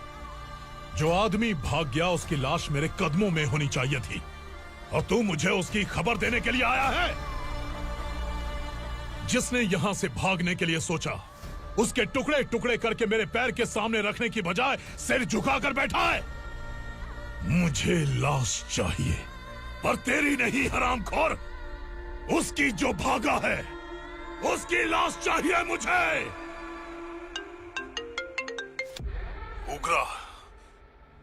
जो आदमी भाग गया उसकी लाश मेरे कदमों में होनी चाहिए थी, और तू मुझे उसकी खबर देने के लिए आया है। जिसने यहां से भागने के लिए सोचा उसके टुकड़े टुकड़े करके मेरे पैर के सामने रखने की बजाय सिर झुकाकर बैठा है। मुझे लाश चाहिए, पर तेरी नहीं हरामखोर। उसकी जो भागा है उसकी लाश चाहिए मुझे। उग्रा,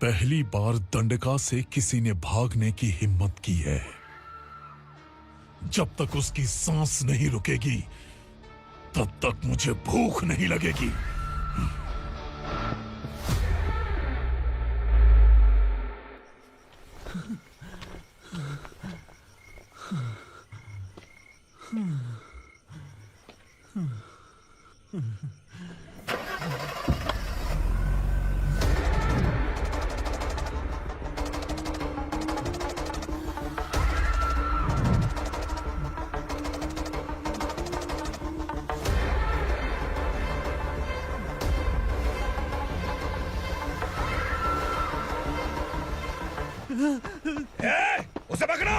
पहली बार दंडका से किसी ने भागने की हिम्मत की है। जब तक उसकी सांस नहीं रुकेगी तब तक मुझे भूख नहीं लगेगी। उसे पकड़ो।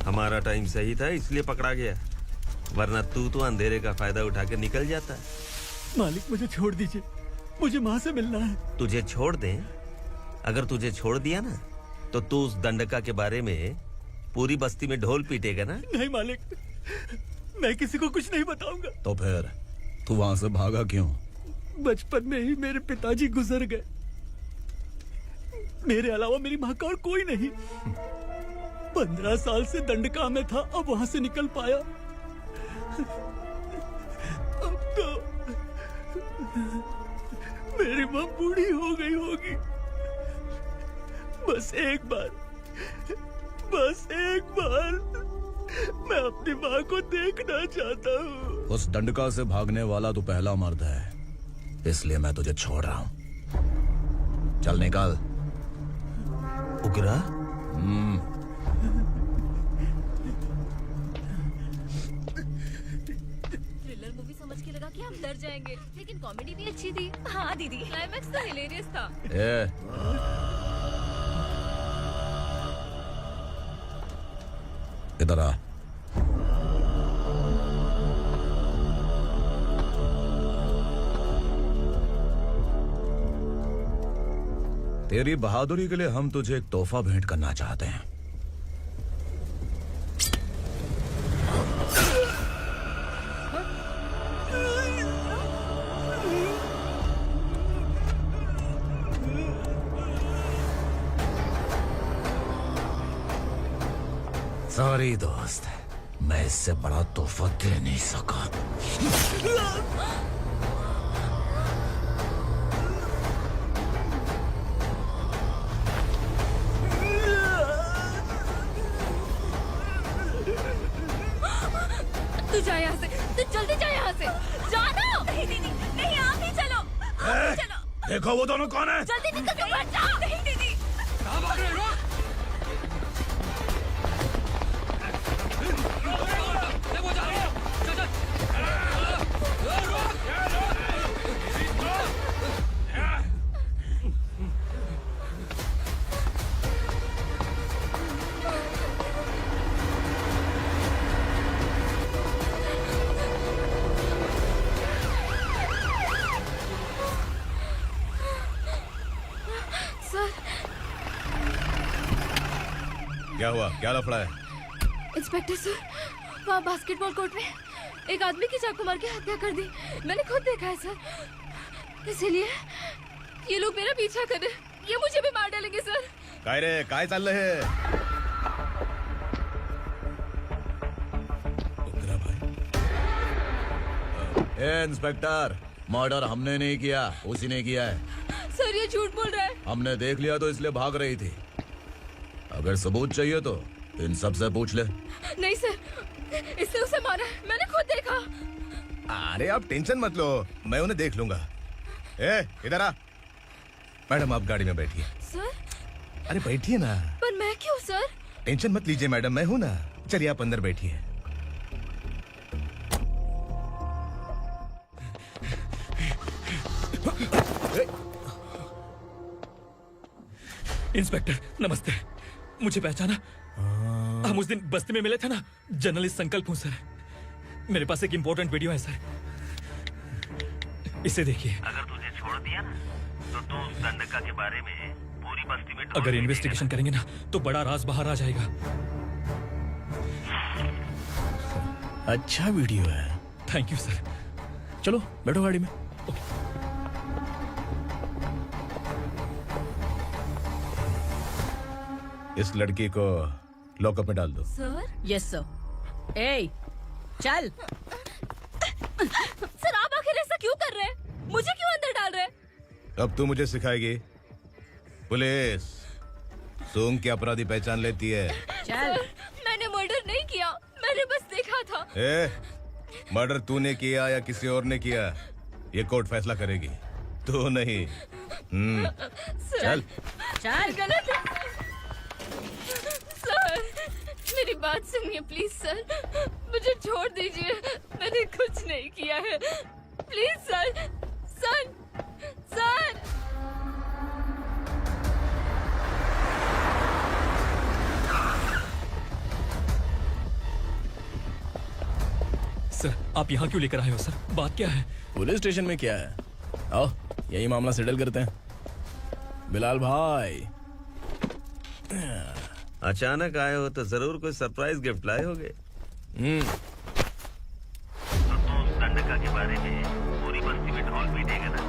हमारा टाइम सही था इसलिए पकड़ा गया, वरना तू तो अंधेरे का फायदा उठा के निकल जाता। मालिक मुझे छोड़ दीजिए, मुझे माँ से मिलना है। तुझे छोड़ दें? अगर तुझे छोड़ दिया ना तो तू उस दंडका के बारे में पूरी बस्ती में ढोल पीटेगा ना। नहीं मालिक, मैं किसी को कुछ नहीं बताऊंगा। तो फिर तू वहां से भागा क्यों? बचपन में ही मेरे पिताजी गुजर गए, मेरे अलावा मेरी माँ का और कोई नहीं। 15 साल से दंडका में था, अब वहां से निकल पाया। अब तो मेरी माँ बूढ़ी हो गई होगी। बस एक बार मैं अपनी माँ को देखना चाहता हूँ। उस दंडका से भागने वाला तू पहला मर्द है, इसलिए मैं तुझे छोड़ रहा हूँ। चल निकल। उग्रा? थ्रिलर मूवी समझ के लगा कि हम डर जाएंगे, लेकिन कॉमेडी भी अच्छी थी। हाँ दीदी, क्लाइमैक्स तो हिलेरियस था। इधर आ। तेरी बहादुरी के लिए हम तुझे एक तोहफा भेंट करना चाहते हैं। सॉरी दोस्त, मैं इससे बड़ा तोहफा दे नहीं सका। तू जा यहाँ से, तू जल्दी जा यहाँ से। जाना। नहीं दीदी, नहीं, आप ही चलो, आप ही चलो। देखो वो दोनों कौन है? जल्दी निकल के बैठ जाओ। नहीं दीदी, कहाँ भाग रहे हो? क्या हुआ? क्या लफड़ा है? इंस्पेक्टर सर, वहाँ बास्केटबॉल कोर्ट में एक आदमी की चाकू मार के हत्या कर दी। मैंने खुद देखा है सर, इसीलिए ये लोग मेरा पीछा कर रहे, ये मुझे भी मार डालेंगे सर। काय रे, काय चाललंय हे? ए इंस्पेक्टर, मर्डर हमने नहीं किया, उसी ने किया है। सर ये झूठ बोल रहा है। हमने देख लिया तो इसलिए भाग रही थी। अगर सबूत चाहिए तो इन सब से पूछ ले। नहीं सर, इसने उसे मारा है, मैंने खुद देखा। अरे आप टेंशन मत लो, मैं उन्हें देख लूंगा। ए, इधर आ। मैडम आप गाड़ी में बैठिए। सर? अरे बैठिए ना। पर मैं क्यों सर? टेंशन मत लीजिए मैडम, मैं हूं ना। चलिए आप अंदर बैठिए। इंस्पेक्टर नमस्ते, मुझे पहचाना? हम उस दिन बस्ती में मिले थे ना। जर्नलिस्ट संकल्प हूँ सर। मेरे पास एक इम्पोर्टेंट वीडियो है सर, इसे देखिए। अगर तुझे छोड़ दिया ना तो तू उस दंडका के बारे में पूरी बस्ती में अगर इन्वेस्टिगेशन करेंगे ना तो बड़ा राज बाहर आ जाएगा। अच्छा वीडियो है। Thank you sir. चलो बैठो गाड़ी में। इस लड़की को लॉकअप में डाल दो। सर? Yes sir. ए, चल। सर आप आखिर ऐसा क्यों कर रहे हैं? मुझे क्यों अब तू मुझे सिखाएगी? पुलिस सूंघ के अपराधी पहचान लेती है। चल। मैंने मर्डर नहीं किया, मैंने बस देखा था। मर्डर तूने किया या किसी और ने किया, ये कोर्ट फैसला करेगी, तू नहीं। चल चल। गलत है सर, मेरी बात सुनिए प्लीज सर, मुझे छोड़ दीजिए, मैंने कुछ नहीं किया है, please sir. Sir sir sir, आप यहाँ क्यों लेकर आए हो सर? बात क्या है? पुलिस स्टेशन में क्या है? आओ यही मामला सेटल करते हैं। बिलाल भाई, अचानक आए हो तो जरूर कोई सरप्राइज गिफ्ट लाए होगे। गंडका के बारे में पूरी बस्ती में ढोल पीटेगा ना।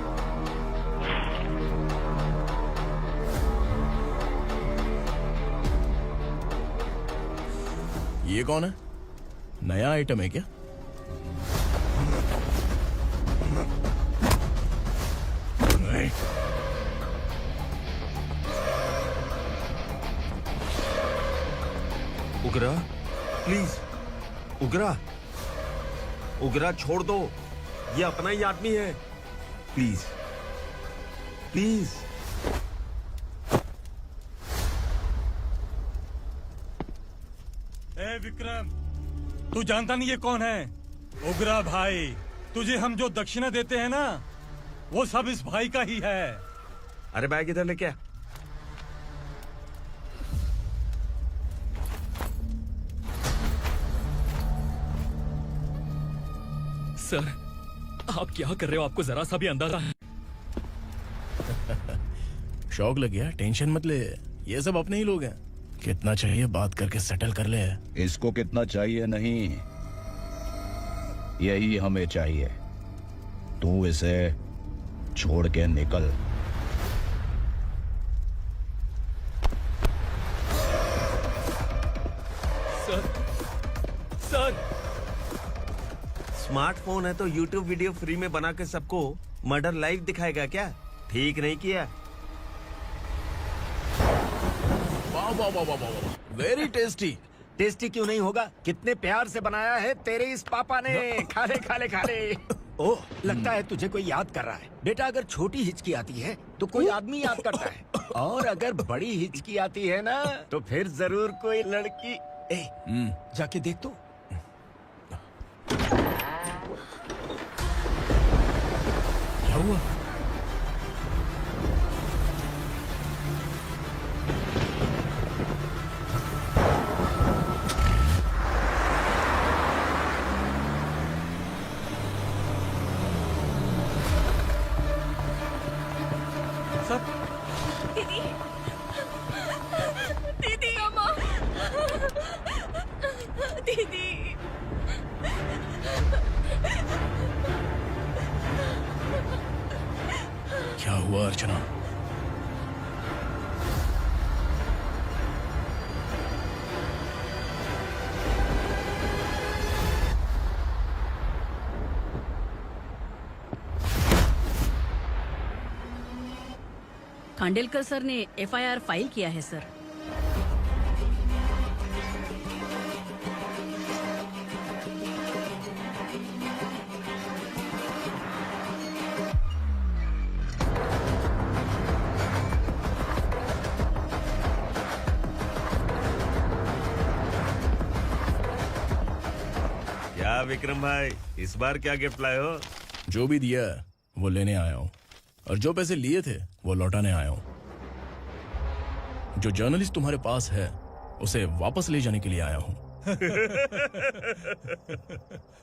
ये कौन है? नया आइटम है क्या? उगरा, प्लीज उगरा, उगरा छोड़ दो, ये अपना ही आदमी है, प्लीज प्लीज। ए विक्रम, तू जानता नहीं ये कौन है? उगरा भाई। तुझे हम जो दक्षिणा देते हैं ना, वो सब इस भाई का ही है। अरे बैग इधर लेके आ। सर, आप क्या कर रहे हो? आपको जरा सा भी अंदाजा है? शौक लग गया? टेंशन मत ले, ये सब अपने ही लोग हैं। कितना चाहिए बात करके सेटल कर ले। इसको कितना चाहिए नहीं, यही हमें चाहिए। तू इसे छोड़ के निकल। सर, सर, स्मार्टफोन है तो YouTube वीडियो फ्री में बना के सबको मर्डर लाइव दिखाएगा क्या? ठीक नहीं किया। वाह वाह वाह वाह वाह, वेरी टेस्टी। टेस्टी क्यों नहीं होगा? कितने प्यार से बनाया है तेरे इस पापा ने। खा ले खा ले खा ले। ओह, लगता है तुझे कोई याद कर रहा है। बेटा, अगर छोटी हिचकी आती है तो कोई आदमी याद करता है, और अगर बड़ी हिचकी आती है ना तो फिर जरूर कोई लड़की। जाके देख तो। क्या हुआ? दीदी, दीदी, अम्मा, दीदी। क्या हुआ अर्चना? खांडेलकर सर ने एफआईआर फाइल किया है सर। क्या विक्रम भाई, इस बार क्या गिफ्ट लाए हो? जो भी दिया है वो लेने आया हूँ, और जो पैसे लिए थे वो लौटाने आया हूँ। जो जर्नलिस्ट तुम्हारे पास है उसे वापस ले जाने के लिए आया हूँ।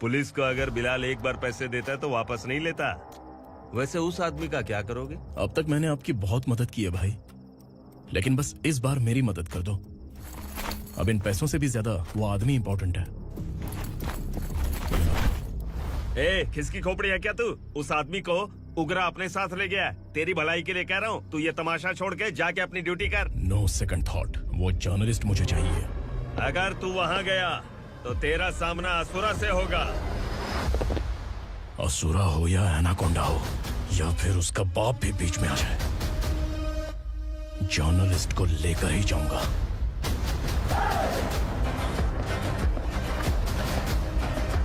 पुलिस को अगर बिलाल एक बार पैसे देता है तो वापस नहीं लेता। वैसे उस आदमी का क्या करोगे? अब तक मैंने आपकी बहुत मदद की है भाई, लेकिन बस इस बार मेरी मदद कर दो। अब इन पैसों से भी ज्यादा वो आदमी इंपॉर्टेंट है। ए, किसकी खोपड़ी है क्या तू? उस आदमी को उगरा अपने साथ ले गया। तेरी भलाई के लिए कह रहा हूँ, तू ये तमाशा छोड़ के जाके अपनी ड्यूटी कर। नो सेकंड थॉट, वो जर्नलिस्ट मुझे चाहिए। अगर तू वहाँ गया तो तेरा सामना असुरा से होगा। असुरा हो या एनाकोंडा हो, या फिर उसका बाप भी बीच में आ जाए, जर्नलिस्ट को लेकर ही जाऊंगा।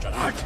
चल हट।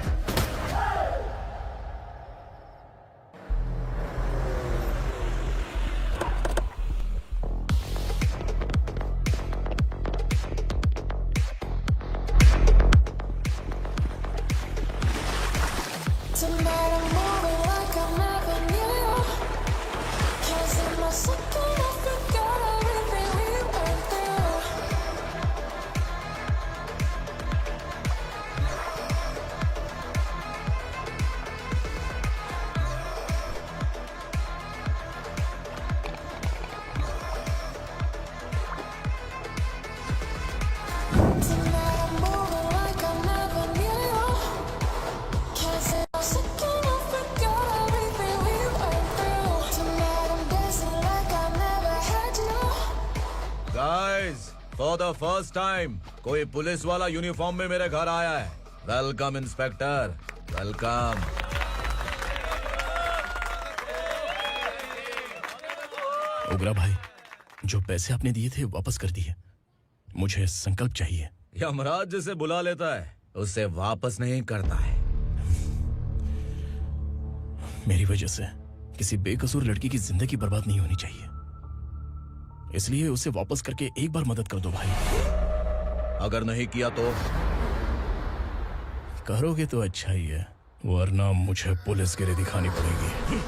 फॉर द फर्स्ट टाइम कोई पुलिस वाला यूनिफॉर्म में मेरे घर आया है। Welcome inspector, welcome. उग्रा भाई, जो पैसे आपने दिए थे वापस कर दिए। मुझे संकल्प चाहिए। यमराज जिसे बुला लेता है उसे वापस नहीं करता है। मेरी वजह से किसी बेकसूर लड़की की जिंदगी बर्बाद नहीं होनी चाहिए, इसलिए उसे वापस करके एक बार मदद कर दो भाई। अगर नहीं किया तो? करोगे तो अच्छा ही है, वरना मुझे पुलिस गिरी दिखानी पड़ेगी।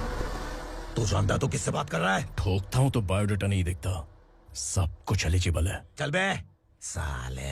तू जानता तो किससे बात कर रहा है? ठोकता हूं तो बायोडाटा नहीं दिखता, सब कुछ एलिजिबल है। चल बे साले।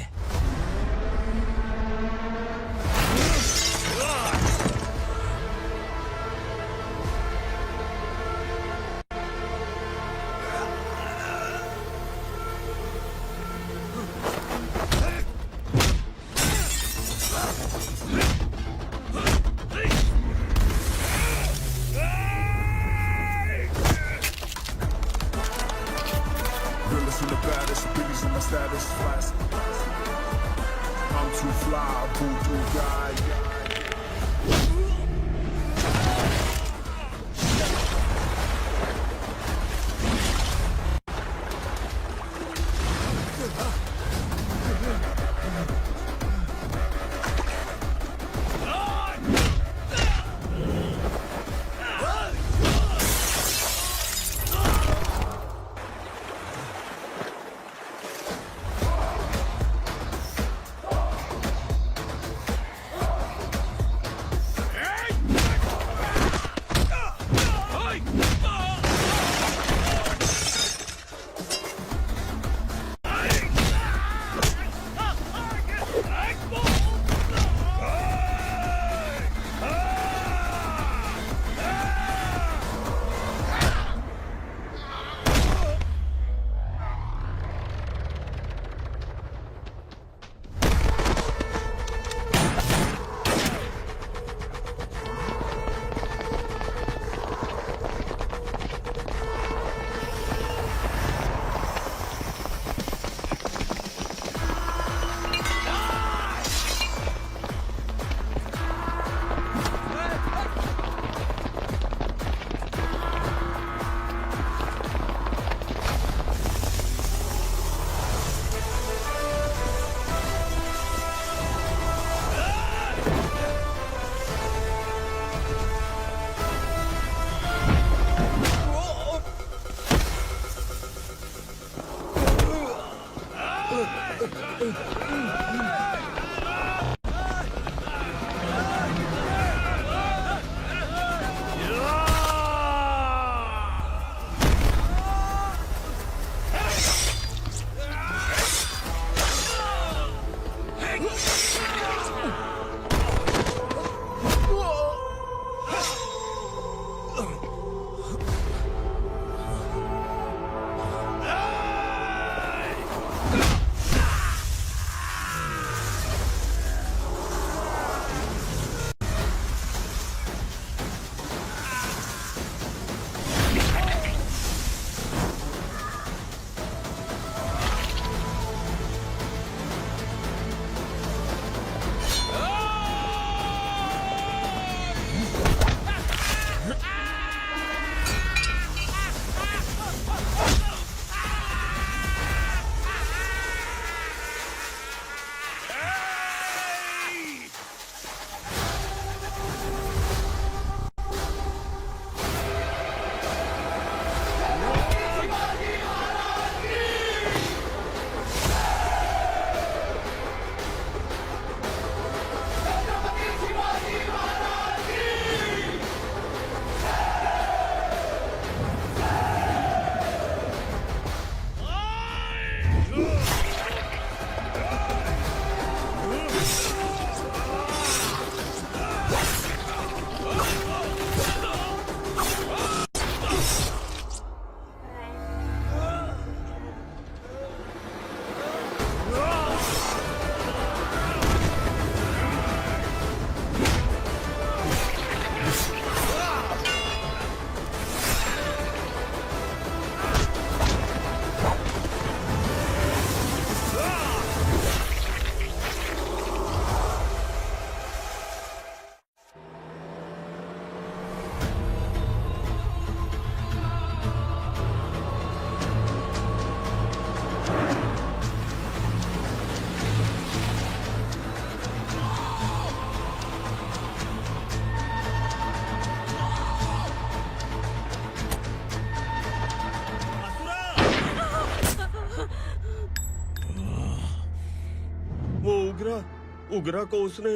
उगरा को उसने।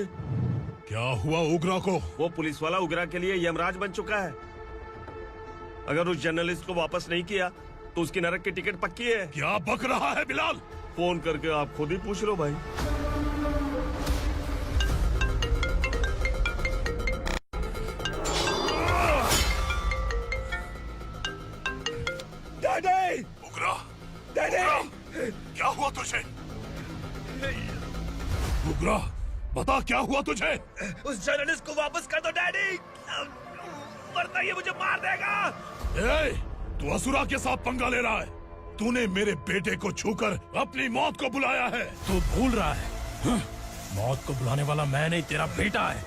क्या हुआ उगरा को? वो पुलिस वाला उगरा के लिए यमराज बन चुका है। अगर उस जर्नलिस्ट को वापस नहीं किया तो उसकी नरक की टिकट पक्की है। क्या बक रहा है बिलाल? फोन करके आप खुद ही पूछ लो भाई। डैडी! उगरा! डैडी! क्या हुआ तुझे? उगरा, बता क्या हुआ तुझे? उस जर्नलिस्ट को वापस कर दो डैडी, वरना ये मुझे मार देगा। ए, तू असुरा के साथ पंगा ले रहा है। तूने मेरे बेटे को छूकर अपनी मौत को बुलाया है। तू भूल रहा है, मौत को बुलाने वाला मैं नहीं, तेरा बेटा है।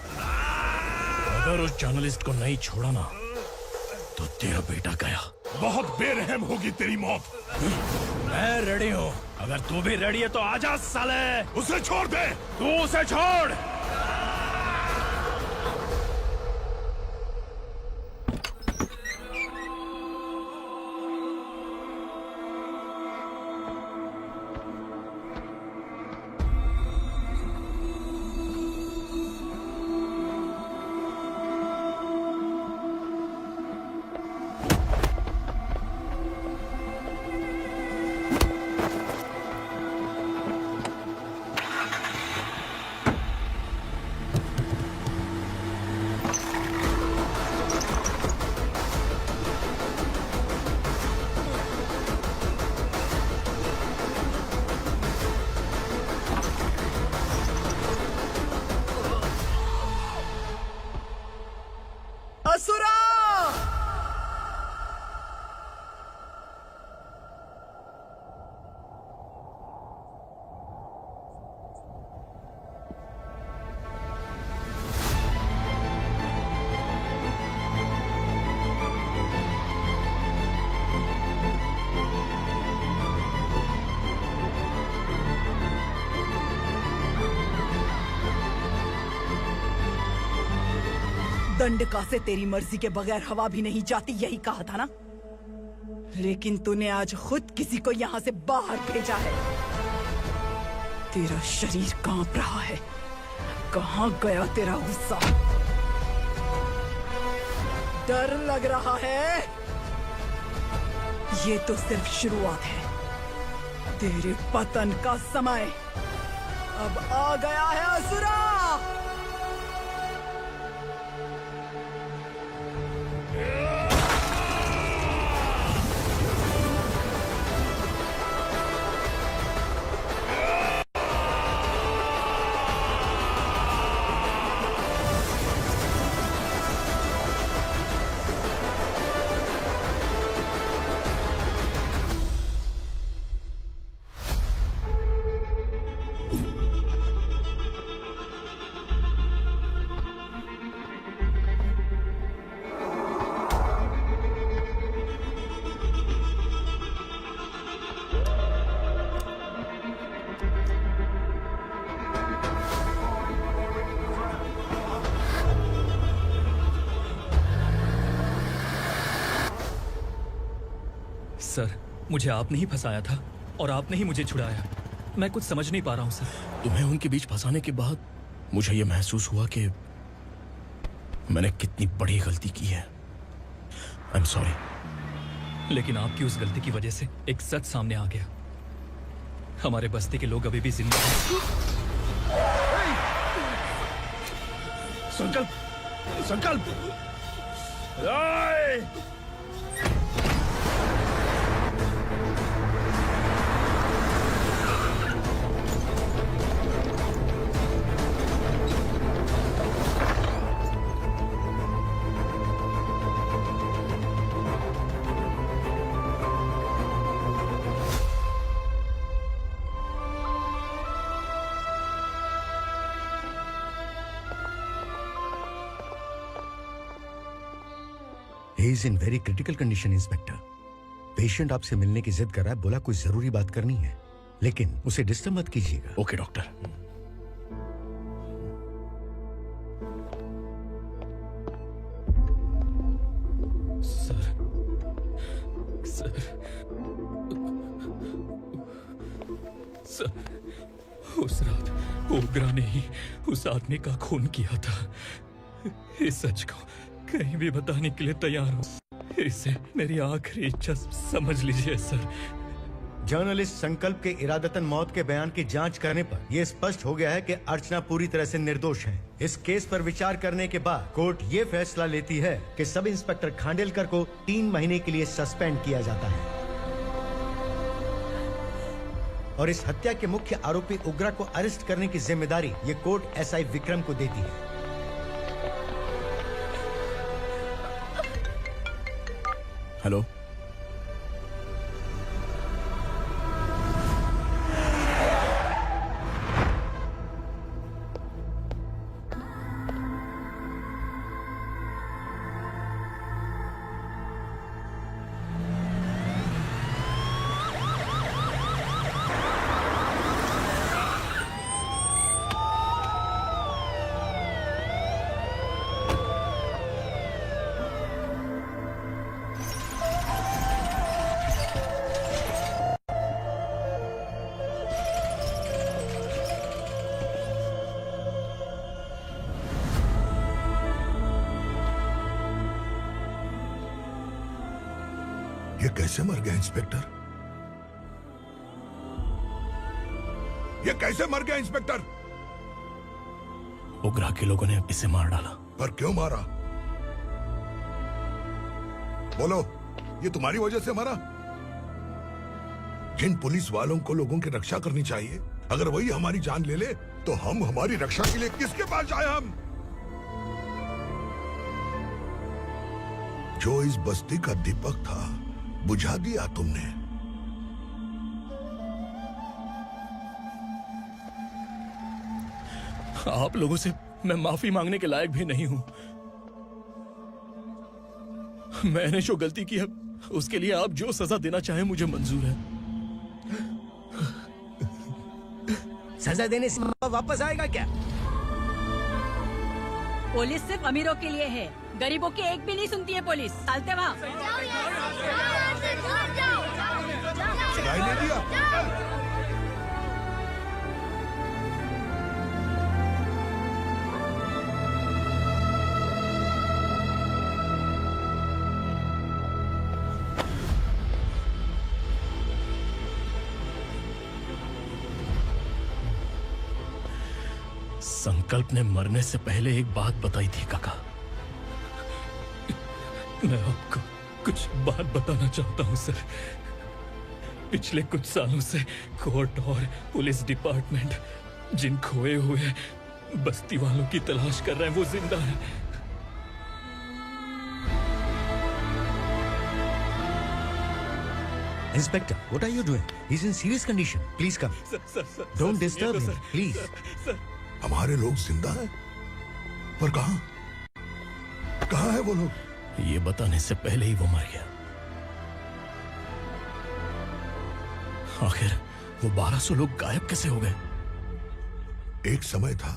अगर उस जर्नलिस्ट को नहीं छोड़ा ना तो तेरा बेटा गया। बहुत बेरहम होगी तेरी मौत। मैं रेडी हूँ, अगर तू भी रेडी है तो आजा साले। उसे छोड़ दे। तू उसे छोड़। असुरा! दंडका से तेरी मर्जी के बगैर हवा भी नहीं जाती, यही कहा था ना? लेकिन तूने आज खुद किसी को यहाँ से बाहर भेजा है। तेरा शरीर कांप रहा है। कहाँ गया तेरा गुस्सा? डर लग रहा है? ये तो सिर्फ शुरुआत है। तेरे पतन का समय अब आ गया है असुरा। सर, मुझे आपने ही फंसाया था और आपने ही मुझे छुड़ाया। मैं कुछ समझ नहीं पा रहा हूँ सर। तुम्हें उनके बीच फंसाने के बाद मुझे ये महसूस हुआ कि मैंने कितनी बड़ी गलती की है। I am sorry. लेकिन आपकी उस गलती की वजह से एक सच सामने आ गया। हमारे बस्ती के लोग अभी भी जिंदा हैं। संकल्प, संकल्प। He is in very critical condition, inspector. Patient आपसे मिलने की जिद कर रहा है, बोला कोई जरूरी बात करनी है, लेकिन उसे डिस्टर्ब मत कीजिएगा। Okay doctor. सर, उस रात ओग्रा ने ही उस आदमी का खून किया था। इस सच को कहीं भी बताने के लिए तैयार हूँ। इसे मेरी आखिरी इच्छा समझ लीजिए सर। जर्नलिस्ट संकल्प के इरादतन मौत के बयान की जांच करने पर यह स्पष्ट हो गया है कि अर्चना पूरी तरह से निर्दोष है। इस केस पर विचार करने के बाद कोर्ट ये फैसला लेती है कि सब इंस्पेक्टर खांडेलकर को 3 महीने के लिए सस्पेंड किया जाता है और इस हत्या के मुख्य आरोपी उग्रा को अरेस्ट करने की जिम्मेदारी ये कोर्ट एसआई विक्रम को देती है। हेलो, ये कैसे मर गया इंस्पेक्टर? ये कैसे मर गया इंस्पेक्टर? उग्रा के लोगों ने इसे मार डाला। पर क्यों मारा? बोलो, ये तुम्हारी वजह से मरा? जिन पुलिस वालों को लोगों की रक्षा करनी चाहिए, अगर वही हमारी जान ले ले तो हम हमारी रक्षा के लिए किसके पास जाए? हम जो इस बस्ती का दीपक था बुझा दिया तुमने। आप लोगों से मैं माफी मांगने के लायक भी नहीं हूं। मैंने जो गलती की है उसके लिए आप जो सजा देना चाहें मुझे मंजूर है। सजा देने से वापस आएगा क्या? पुलिस सिर्फ अमीरों के लिए है, गरीबों की एक भी नहीं सुनती है पुलिस। चलते वहाँ। सुनाई नहीं दिया? संकल्प ने मरने से पहले एक बात बताई थी काका। मैं आपको कुछ बात बताना चाहता हूं सर। पिछले कुछ सालों से कोर्ट और पुलिस डिपार्टमेंट जिन खोए हुए बस्ती वालों की तलाश कर रहे हैं वो जिंदा है। Inspector, what are you doing? He's in serious condition. Please come. Don't disturb him, please. हमारे लोग जिंदा हैं? पर कहां? कहां है वो लोग? ये बताने से पहले ही वो मर गया। आखिर वो 1200 लोग गायब कैसे हो गए? एक समय था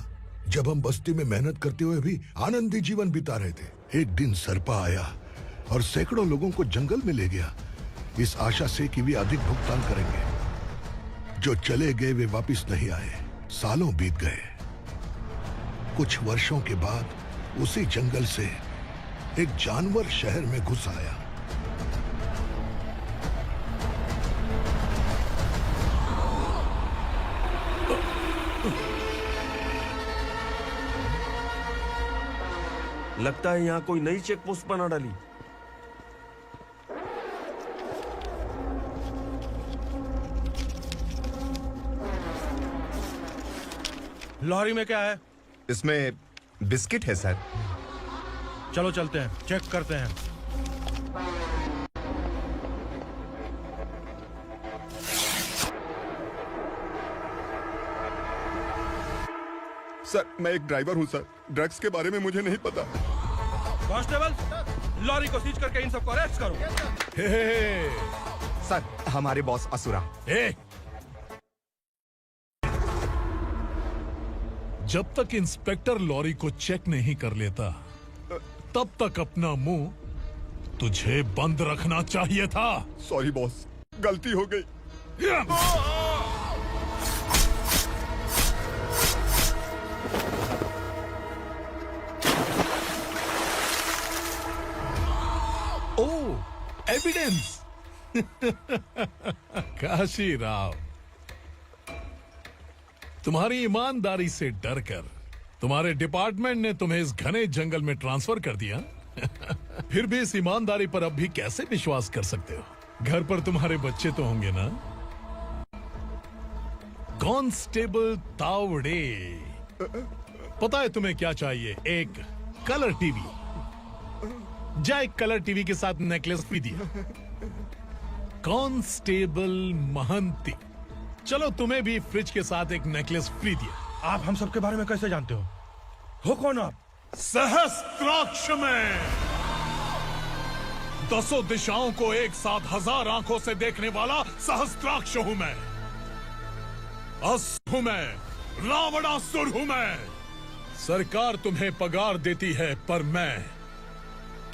जब हम बस्ती में मेहनत करते हुए भी आनंदी जीवन बिता रहे थे। एक दिन सरपा आया और सैकड़ों लोगों को जंगल में ले गया, इस आशा से कि वे अधिक भुगतान करेंगे। जो चले गए वे वापस नहीं आए। सालों बीत गए। कुछ वर्षों के बाद उसी जंगल से एक जानवर शहर में घुस आया। लगता है यहाँ कोई नई चेक पोस्ट बना डाली। लॉरी में क्या है? इसमें बिस्किट है सर। चलो चलते हैं, चेक करते हैं। सर, मैं एक ड्राइवर हूं सर। ड्रग्स के बारे में मुझे नहीं पता। कांस्टेबल, लॉरी को सीज करके इन सबको अरेस्ट करो। सर, हमारे बॉस असुरा। जब तक इंस्पेक्टर लॉरी को चेक नहीं कर लेता तब तक अपना मुंह तुझे बंद रखना चाहिए था। सॉरी बॉस, गलती हो गई। ओह, एविडेंस। काशी राव, तुम्हारी ईमानदारी से डरकर तुम्हारे डिपार्टमेंट ने तुम्हें इस घने जंगल में ट्रांसफर कर दिया। फिर भी इस ईमानदारी पर अब भी कैसे विश्वास कर सकते हो? घर पर तुम्हारे बच्चे तो होंगे ना? कांस्टेबल तावड़े, पता है तुम्हें क्या चाहिए? एक कलर टीवी। जा एक कलर टीवी के साथ नेकलेस भी दिया। कांस्टेबल महंती, चलो तुम्हें भी फ्रिज के साथ एक नेकलेस फ्री दिया। आप हम सबके बारे में कैसे जानते हो कौन आप? सहस्त्राक्ष में 10 दिशाओं को एक साथ 1000 आंखों से देखने वाला सहस्त्राक्ष हूं मैं। असुर हूं मैं, रावणासुर हूं मैं। सरकार तुम्हें पगार देती है, पर मैं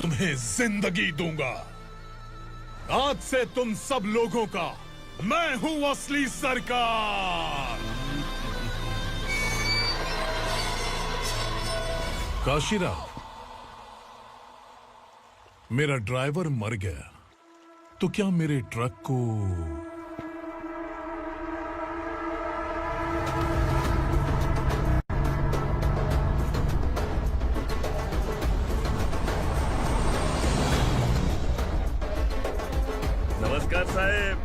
तुम्हें जिंदगी दूंगा। आज से तुम सब लोगों का मैं हूं असली सरकार। काशीराव, मेरा ड्राइवर मर गया, तो क्या मेरे ट्रक को नमस्कार साहेब।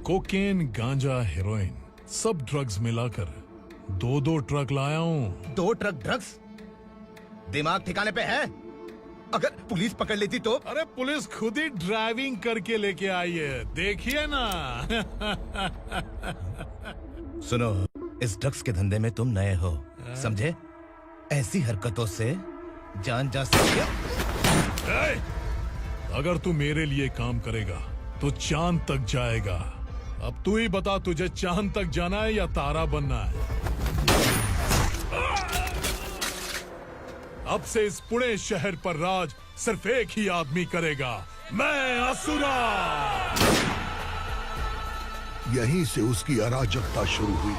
कोकेन, गांजा, हेरोइन, सब ड्रग्स मिलाकर 2 ट्रक लाया हूं। 2 ट्रक ड्रग्स? दिमाग ठिकाने पे है? अगर पुलिस पकड़ लेती तो? अरे पुलिस खुद ही ड्राइविंग करके लेके आई है, देखिए ना। सुनो, इस ड्रग्स के धंधे में तुम नए हो, समझे? ऐसी हरकतों से जान जा सकती है। अगर तू मेरे लिए काम करेगा तो चांद तक जाएगा। अब तू ही बता, तुझे चांद तक जाना है या तारा बनना है? अब से इस पुणे शहर पर राज सिर्फ एक ही आदमी करेगा, मैं असुरा। यहीं से उसकी अराजकता शुरू हुई।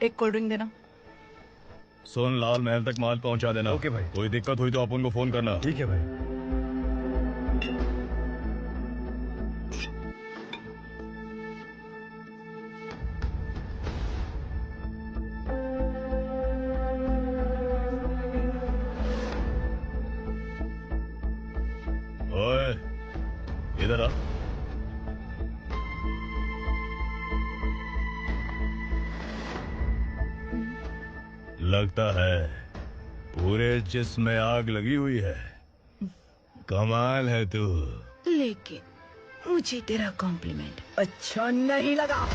एक कोल्ड ड्रिंक देना। सुन, लाल महल तक माल पहुंचा देना। ओके भाई। कोई दिक्कत हुई तो अपन को फोन करना। ठीक है भाई। ओए, इधर आ। लगता है पूरे जिस्म में आग लगी हुई है। कमाल है तू। लेकिन मुझे तेरा कॉम्प्लीमेंट अच्छा नहीं लगा।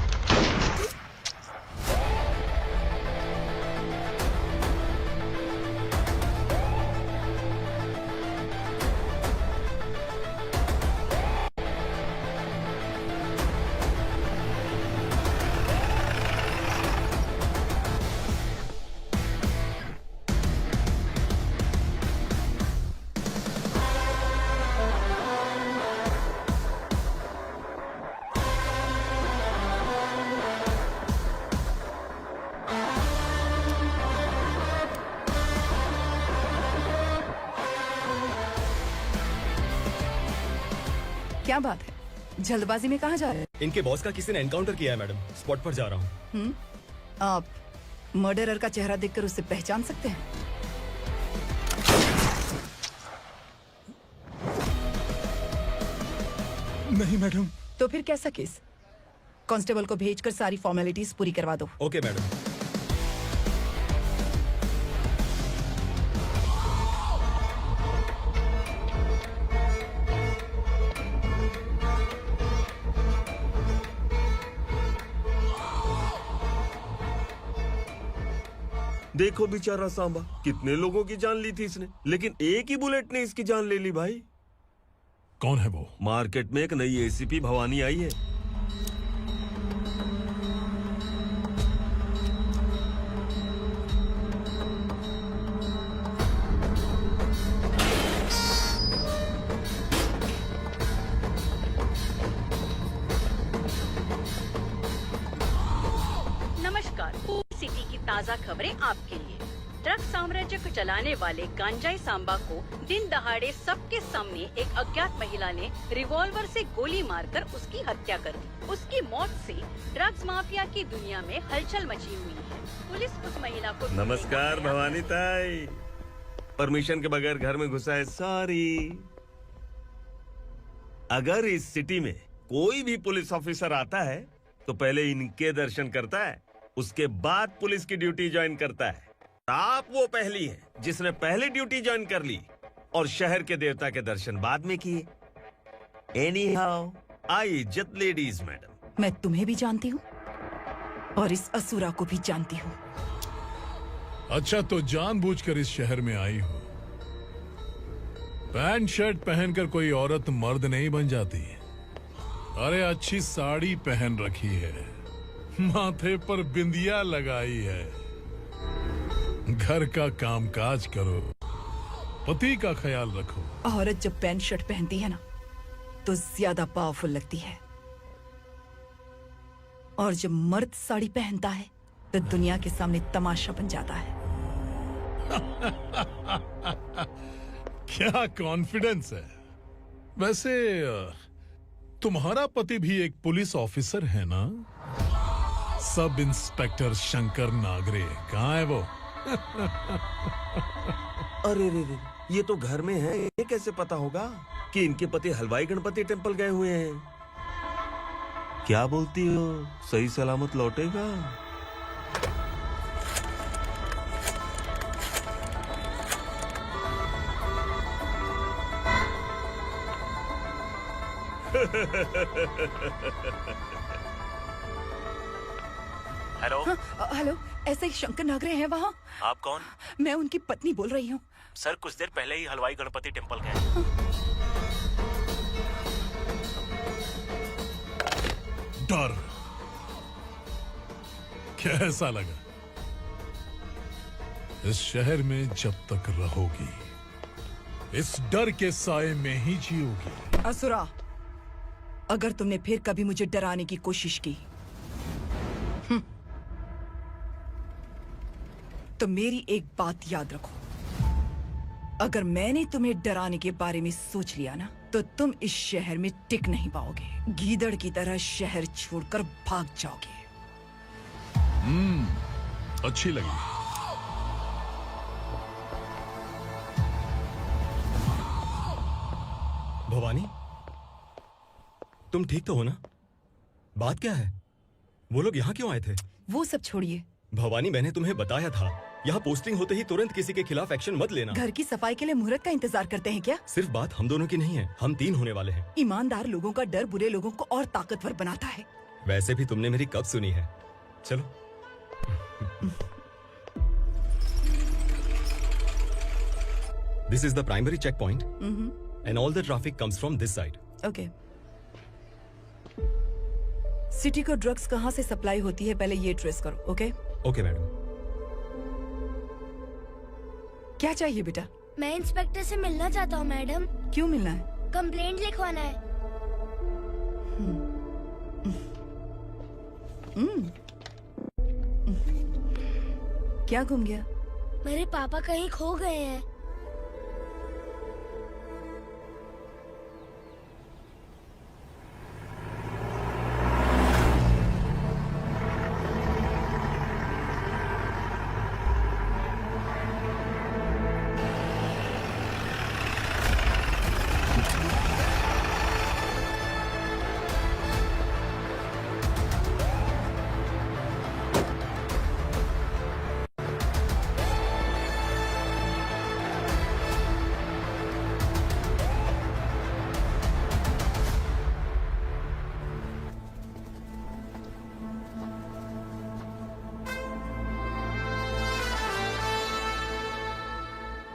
क्या बात है, जल्दबाजी में कहाँ जा रहे हैं? इनके बॉस का किसी ने एनकाउंटर किया है मैडम, स्पॉट पर जा रहा हूँ। आप मर्डरर का चेहरा देखकर उसे पहचान सकते हैं? नहीं मैडम। तो फिर कैसा केस? कांस्टेबल को भेजकर सारी फॉर्मेलिटीज पूरी करवा दो। Okay madam. देखो बेचारा सांबा, कितने लोगों की जान ली थी इसने, लेकिन एक ही बुलेट ने इसकी जान ले ली भाई। कौन है वो? मार्केट में एक नई एसीपी भवानी आई है। सिटी की ताज़ा खबरें आपके लिए। ड्रग साम्राज्य को चलाने वाले गांजाई सांबा को दिन दहाड़े सबके सामने एक अज्ञात महिला ने रिवॉल्वर से गोली मारकर उसकी हत्या कर दी। उसकी मौत से ड्रग्स माफिया की दुनिया में हलचल मची हुई है। पुलिस उस महिला को नमस्कार भवानी ताई। परमिशन के बगैर घर में घुसा है, सॉरी। अगर इस सिटी में कोई भी पुलिस ऑफिसर आता है तो पहले इनके दर्शन करता है, उसके बाद पुलिस की ड्यूटी ज्वाइन करता है। आप वो पहली हैं जिसने पहले ड्यूटी ज्वाइन कर ली और शहर के देवता के दर्शन बाद में किए। एनीहाउ, आई इज्जत लेडीज मैडम। मैं तुम्हें भी जानती हूँ और इस असुरा को भी जानती हूँ। अच्छा, तो जानबूझकर इस शहर में आई हो। पैंट शर्ट पहनकर कोई औरत मर्द नहीं बन जाती। अरे अच्छी साड़ी पहन रखी है, माथे पर बिंदिया लगाई है, घर का कामकाज करो, पति का ख्याल रखो। औरत जब पैंट शर्ट पहनती है ना तो ज्यादा पावरफुल लगती है, और जब मर्द साड़ी पहनता है तो दुनिया के सामने तमाशा बन जाता है। क्या कॉन्फिडेंस है। वैसे तुम्हारा पति भी एक पुलिस ऑफिसर है ना? सब इंस्पेक्टर शंकर नागरे कहाँ है वो? अरे रे रे, ये तो घर में है। ये कैसे पता होगा कि इनके पति हलवाई गणपति टेम्पल गए हुए हैं? क्या बोलती हो, सही सलामत लौटेगा? हेलो। हेलो, ऐसे ही शंकर नागरे हैं वहाँ? आप कौन? मैं उनकी पत्नी बोल रही हूँ। सर कुछ देर पहले ही हलवाई गणपति टेम्पल गए। डर कैसा लगा? इस शहर में जब तक रहोगी इस डर के साए में ही जियोगी। असुरा, अगर तुमने फिर कभी मुझे डराने की कोशिश की तो मेरी एक बात याद रखो, अगर मैंने तुम्हें डराने के बारे में सोच लिया ना तो तुम इस शहर में टिक नहीं पाओगे। गीदड़ की तरह शहर छोड़कर भाग जाओगे। अच्छी लगी। भवानी, तुम ठीक तो हो ना? बात क्या है? वो लोग यहाँ क्यों आए थे? वो सब छोड़िए। भवानी, मैंने तुम्हें बताया था यहाँ पोस्टिंग होते ही तुरंत किसी के खिलाफ एक्शन मत लेना। घर की सफाई के लिए मुहूर्त का इंतजार करते हैं क्या? सिर्फ बात हम दोनों की नहीं है, हम 3 होने वाले हैं। ईमानदार लोगों का डर बुरे लोगों को और ताकतवर बनाता है। वैसे भी तुमने मेरी कब सुनी है। चलो। This is the primary checkpoint, and all the traffic comes from this side. Okay. City को ड्रग्स कहाँ से सप्लाई होती है पहले ये ट्रेस करो, ओके? Okay madam. क्या चाहिए बेटा? मैं इंस्पेक्टर से मिलना चाहता हूँ मैडम। क्यों मिलना है? कंप्लेंट लिखवाना है। क्या घूम गया? मेरे पापा कहीं खो गए हैं।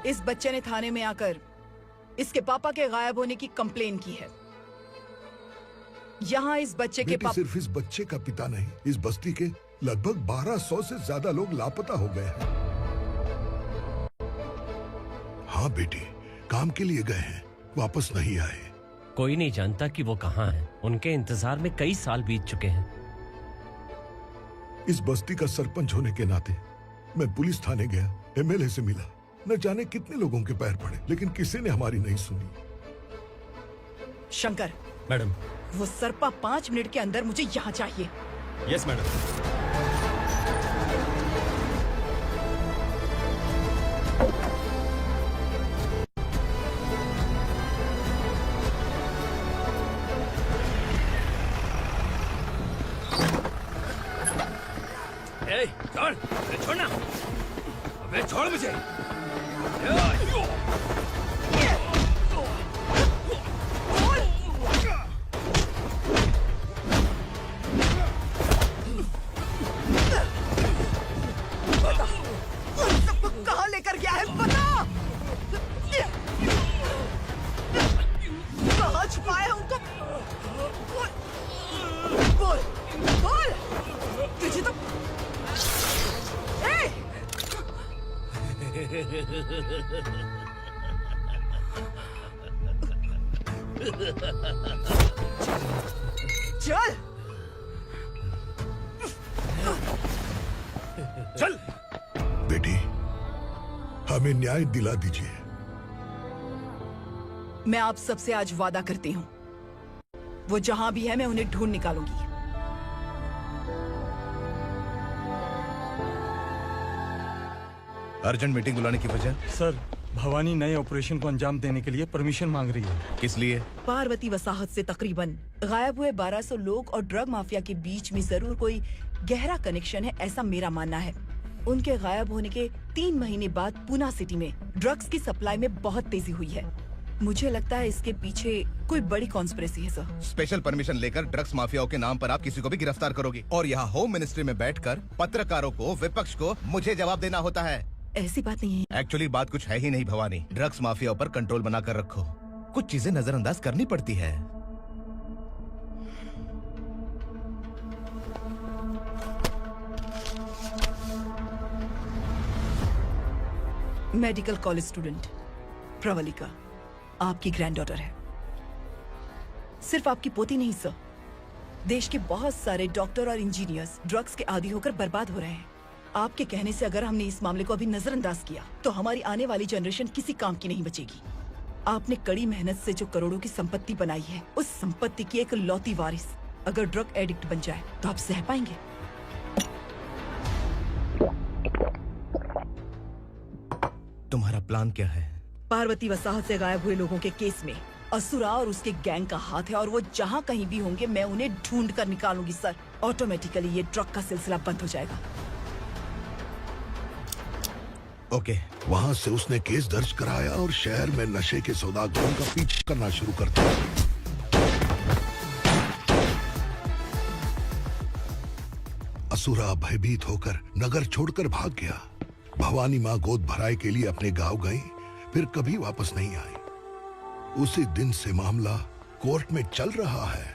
इस बच्चे ने थाने में आकर इसके पापा के गायब होने की कंप्लेन की है। यहाँ इस बच्चे के बेटी, सिर्फ इस बच्चे का पिता नहीं, इस बस्ती के लगभग 1200 से ज्यादा लोग लापता हो गए हैं। हाँ बेटी, काम के लिए गए हैं, वापस नहीं आए। कोई नहीं जानता कि वो कहाँ हैं। उनके इंतजार में कई साल बीत चुके हैं। इस बस्ती का सरपंच होने के नाते मैं पुलिस थाने गया, एमएलए से मिला, न जाने कितने लोगों के पैर पड़े, लेकिन किसी ने हमारी नहीं सुनी। शंकर, मैडम। वो सरपा 5 मिनट के अंदर मुझे यहाँ चाहिए। Yes madam. छोड़, छोड़ना, अबे छोड़ मुझे। कहाँ लेकर गया है पता? कहाँ छुपाया है उनको? बोल, बोल, तुझे तो चल चल बेटी, हमें न्याय दिला दीजिए। मैं आप सबसे आज वादा करती हूँ, वो जहां भी है मैं उन्हें ढूंढ निकालूंगी। अर्जेंट मीटिंग बुलाने की वजह? सर, भवानी नए ऑपरेशन को अंजाम देने के लिए परमिशन मांग रही है। किस लिए? पार्वती वसाहत से तकरीबन गायब हुए 1200 लोग और ड्रग माफिया के बीच में जरूर कोई गहरा कनेक्शन है, ऐसा मेरा मानना है। उनके गायब होने के 3 महीने बाद पूना सिटी में ड्रग्स की सप्लाई में बहुत तेजी हुई है। मुझे लगता है इसके पीछे कोई बड़ी कॉन्स्पिरेसी है सर। स्पेशल परमिशन लेकर ड्रग्स माफियाओं के नाम पर आप किसी को भी गिरफ्तार करोगे और यहाँ होम मिनिस्ट्री में बैठकर पत्रकारों को, विपक्ष को मुझे जवाब देना होता है। ऐसी बात नहीं है। एक्चुअली बात कुछ है ही नहीं भवानी। ड्रग्स माफियाओं पर कंट्रोल बनाकर रखो, कुछ चीजें नजरअंदाज करनी पड़ती है। मेडिकल कॉलेज स्टूडेंट प्रवलिका आपकी ग्रैंडडॉटर है। सिर्फ आपकी पोती नहीं सर, देश के बहुत सारे डॉक्टर और इंजीनियर्स ड्रग्स के आदी होकर बर्बाद हो रहे हैं। आपके कहने से अगर हमने इस मामले को अभी नजरअंदाज किया तो हमारी आने वाली जनरेशन किसी काम की नहीं बचेगी। आपने कड़ी मेहनत से जो करोड़ों की संपत्ति बनाई है, उस संपत्ति की एक लौती वारिस अगर ड्रग एडिक्ट बन जाए तो आप सह पाएंगे? तुम्हारा प्लान क्या है? पार्वती वसाहत से गायब हुए लोगों के केस में असुरा और उसके गैंग का हाथ है और वो जहाँ कहीं भी होंगे मैं उन्हें ढूंढ कर निकालूंगी सर। ऑटोमेटिकली ये ड्रग का सिलसिला बंद हो जाएगा। ओके। वहाँ से उसने केस दर्ज कराया और शहर में नशे के सौदागरों का पीछा करना शुरू कर दिया। असुरा भयभीत होकर नगर छोड़कर भाग गया। भवानी माँ गोद भराई के लिए अपने गांव गई, फिर कभी वापस नहीं आई। उसी दिन से मामला कोर्ट में चल रहा है।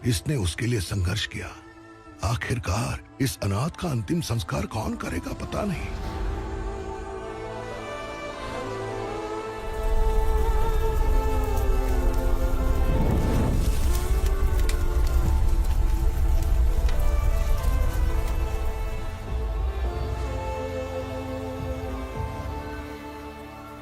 इसने उसके लिए संघर्ष किया। आखिरकार इस अनाथ का अंतिम संस्कार कौन करेगा पता नहीं।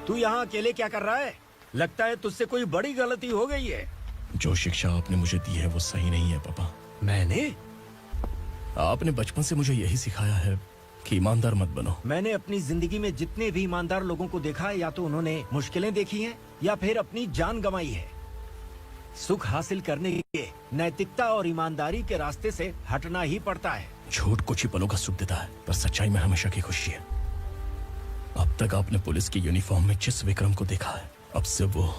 तू यहाँ अकेले क्या कर रहा है? लगता है तुझसे कोई बड़ी गलती हो गई है। जो शिक्षा आपने मुझे दी है वो सही नहीं है पापा। मैंने? आपने बचपन से मुझे यही सिखाया है कि ईमानदार मत बनो। मैंने अपनी जिंदगी में जितने भी ईमानदार लोगों को देखा है, या तो उन्होंने मुश्किलें देखी हैं या फिर अपनी जान गंवाई है। सुख हासिल करने के लिए नैतिकता और ईमानदारी के रास्ते से हटना ही पड़ता है। झूठ कुछ ही पलों का सुख देता है, पर सच्चाई में हमेशा की खुशी है। अब तक आपने पुलिस की यूनिफॉर्म में जिस विक्रम को देखा है, अब से वो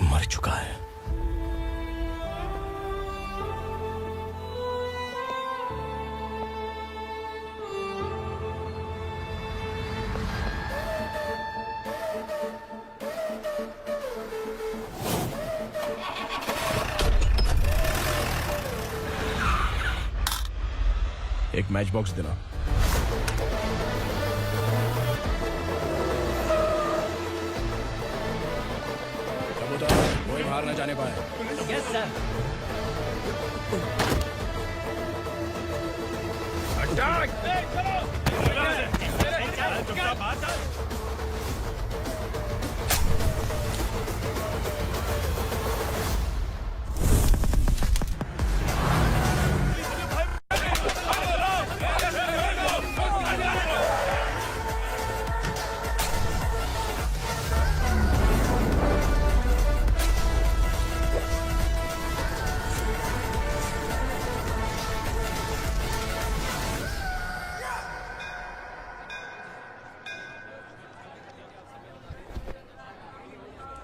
मर चुका है। एक मैच बॉक्स देना। कोई बाहर न जाने पाए। Yes sir.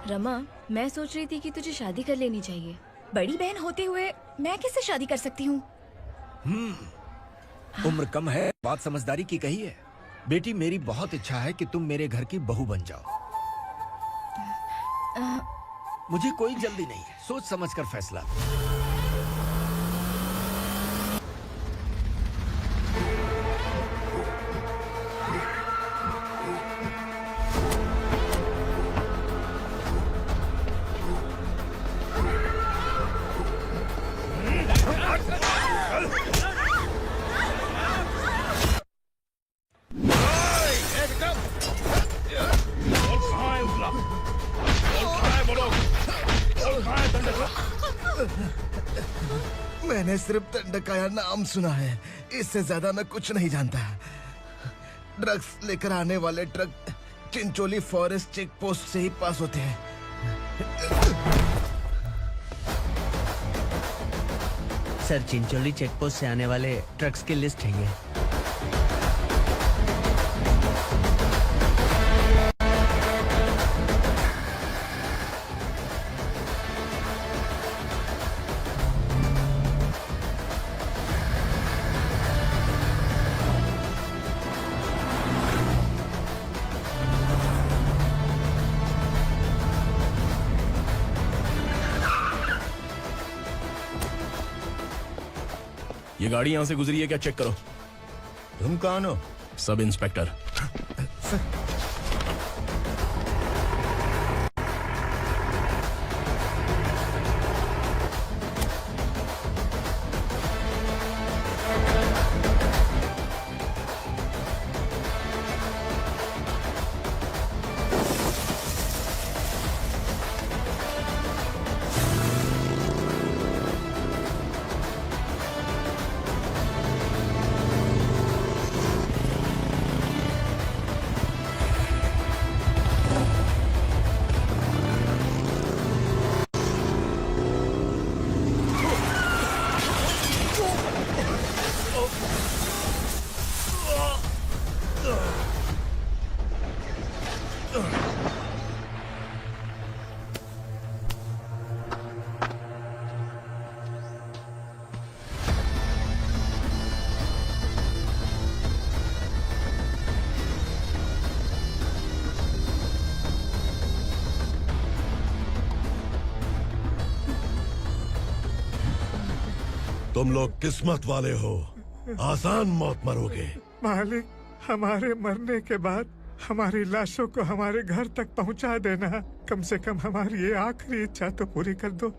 रमा, मैं सोच रही थी कि तुझे शादी कर लेनी चाहिए। बड़ी बहन होते हुए मैं कैसे शादी कर सकती हूँ? उम्र कम है, बात समझदारी की कही है। बेटी, मेरी बहुत इच्छा है कि तुम मेरे घर की बहू बन जाओ। मुझे कोई जल्दी नहीं है, सोच समझ कर फैसला। मैंने सिर्फ दंडकाया नाम सुना है, इससे ज्यादा मैं कुछ नहीं जानता। ड्रग्स लेकर आने वाले truck Chincholi forest check post से ही पास होते हैं। सर, चिंचोली चेक पोस्ट से आने वाले ट्रक्स की लिस्ट है ये। ये गाड़ी यहाँ से गुजरी है क्या, चेक करो। तुम कौन हो? Sub inspector. तुम लोग किस्मत वाले हो, आसान मौत मरोगे। मालिक, हमारे मरने के बाद हमारी लाशों को हमारे घर तक पहुंचा देना। कम से कम हमारी ये आखिरी इच्छा तो पूरी कर दो।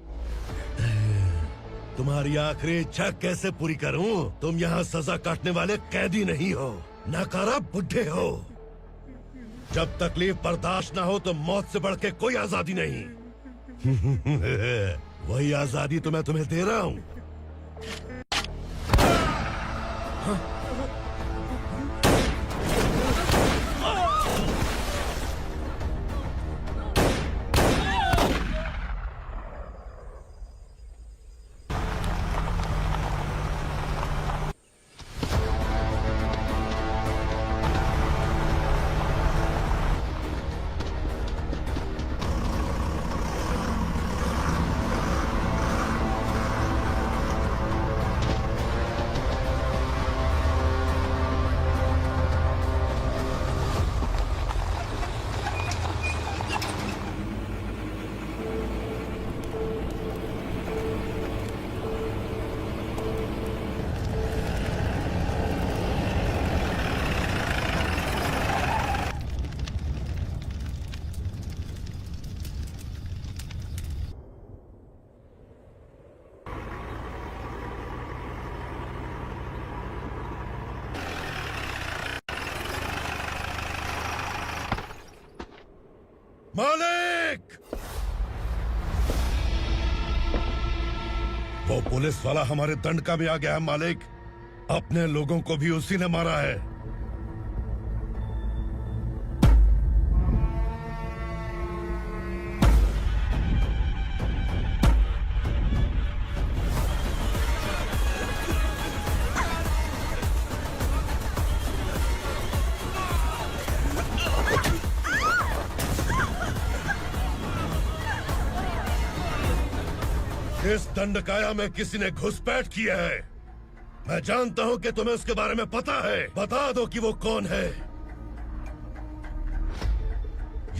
तुम्हारी आखिरी इच्छा कैसे पूरी करूं? तुम यहाँ सजा काटने वाले कैदी नहीं हो, नकारा बुढ़े हो। जब तकलीफ बर्दाश्त ना हो तो मौत से बढ़ के कोई आजादी नहीं। वही आजादी तो मैं तुम्हें दे रहा हूँ। मालिक! वो पुलिस वाला हमारे दंड का भी आ गया है मालिक। अपने लोगों को भी उसी ने मारा है। इस दंडकाया में किसी ने घुसपैठ किया है। मैं जानता हूं कि तुम्हें उसके बारे में पता है। बता दो कि वो कौन है,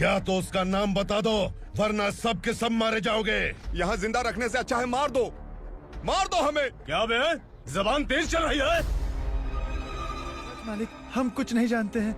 या तो उसका नाम बता दो, वरना सब के सब मारे जाओगे। यहाँ जिंदा रखने से अच्छा है मार दो हमें। क्या बे? जबान तेज चल रही है। मालिक, हम कुछ नहीं जानते हैं।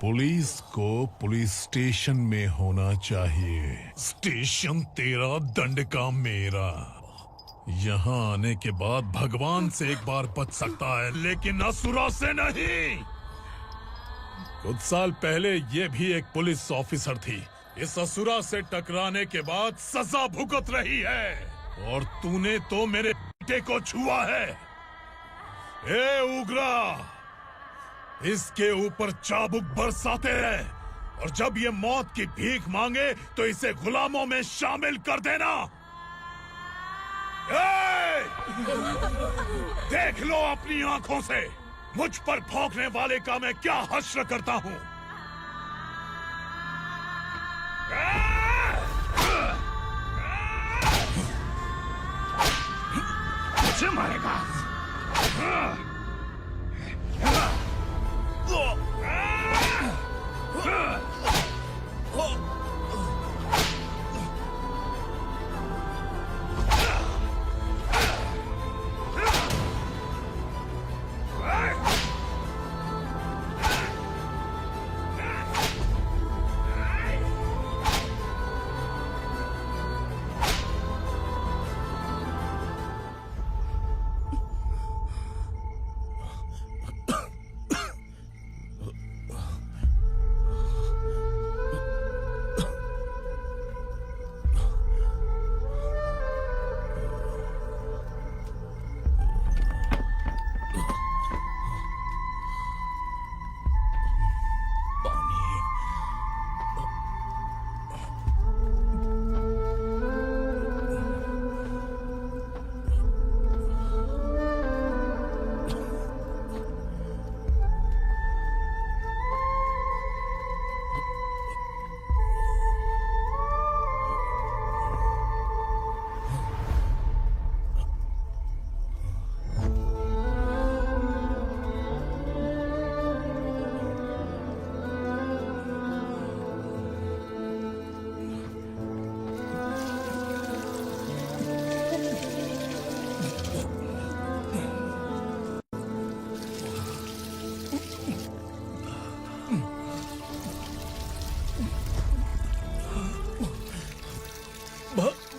पुलिस को पुलिस स्टेशन में होना चाहिए। स्टेशन तेरा, दंड का मेरा। यहाँ आने के बाद भगवान से एक बार बच सकता है, लेकिन असुरा से नहीं। कुछ साल पहले ये भी एक पुलिस ऑफिसर थी। इस असुरा से टकराने के बाद सजा भुगत रही है, और तूने तो मेरे बेटे को छुआ है। ए उग्रा, इसके ऊपर चाबुक बरसाते हैं, और जब ये मौत की भीख मांगे तो इसे गुलामों में शामिल कर देना। ए! देख लो अपनी आंखों से मुझ पर भौंकने वाले का मैं क्या हश्र करता हूँ। मुझे मारेगा।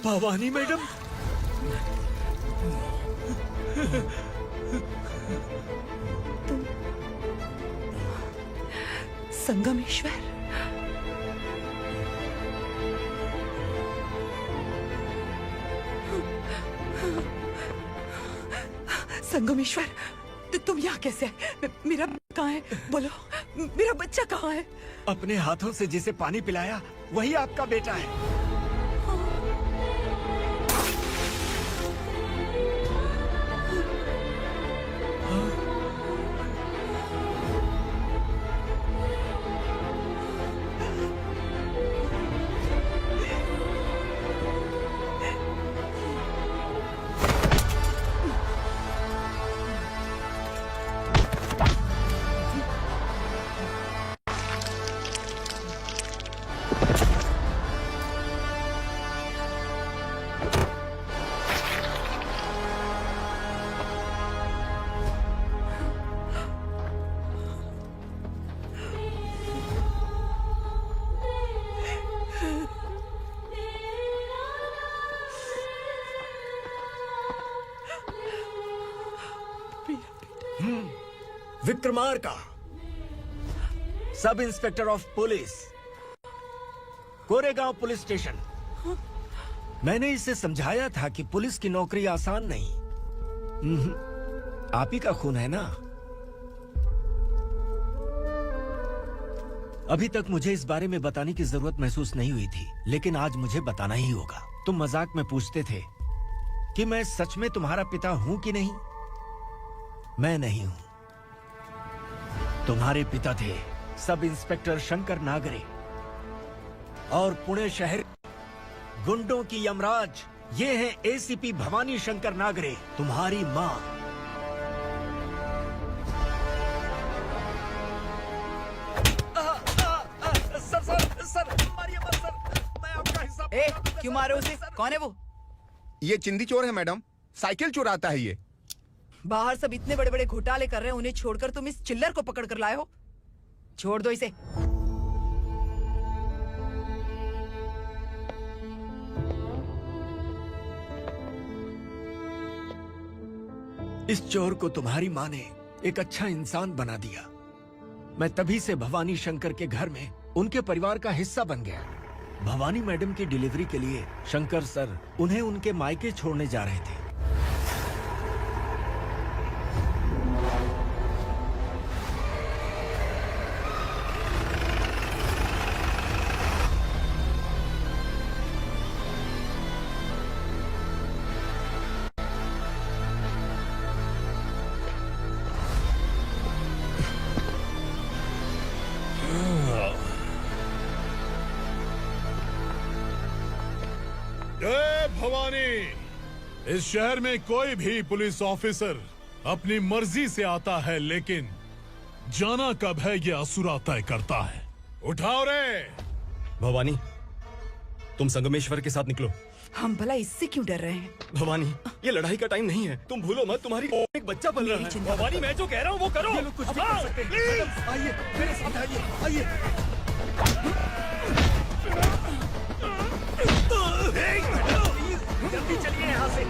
भवानी मैडम, संगमेश्वर, संगमेश्वर, तुम यहाँ कैसे आए? मेरा कहाँ है? बोलो, मेरा बच्चा कहाँ है? अपने हाथों से जिसे पानी पिलाया वही आपका बेटा है। Vikramarka, sub inspector of police, Koregaon police station. मैंने इसे समझाया था कि पुलिस की नौकरी आसान नहीं। आप ही का खून है ना। अभी तक मुझे इस बारे में बताने की जरूरत महसूस नहीं हुई थी, लेकिन आज मुझे बताना ही होगा। तुम मजाक में पूछते थे कि मैं सच में तुम्हारा पिता हूं कि नहीं। मैं नहीं हूं। तुम्हारे पिता थे सब इंस्पेक्टर शंकर नागरे, और पुणे शहर गुंडों की यमराज ये हैं एसीपी भवानी शंकर नागरे, तुम्हारी मां। सर, मारिए मत सर, मैं आपका हिस्सा। क्यों मारे उसे? कौन है वो? ये चिंदी चोर है मैडम, साइकिल चुराता है ये। बाहर सब इतने बड़े बड़े घोटाले कर रहे हैं, उन्हें छोड़कर तुम इस चिल्लर को पकड़ कर लाए हो। छोड़ दो इसे। इस चोर को तुम्हारी माँ ने एक अच्छा इंसान बना दिया। मैं तभी से भवानी शंकर के घर में उनके परिवार का हिस्सा बन गया। भवानी मैडम की डिलीवरी के लिए शंकर सर उन्हें उनके मायके छोड़ने जा रहे थे। जय भवानी। इस शहर में कोई भी पुलिस ऑफिसर अपनी मर्जी से आता है, लेकिन जाना कब है ये असुरा तय करता है। उठाओ रे। भवानी, तुम संगमेश्वर के साथ निकलो। हम भला इससे क्यों डर रहे हैं? भवानी, ये लड़ाई का टाइम नहीं है। तुम भूलो मत, तुम्हारी एक बच्चा पल रहा है। भवानी, मैं जो कह रहा हूँ वो करो। ये लोग कुछ भी कर सकते हैं। आइए, मेरे साथ आइए, आइए। जल्दी चलिए यहाँ से।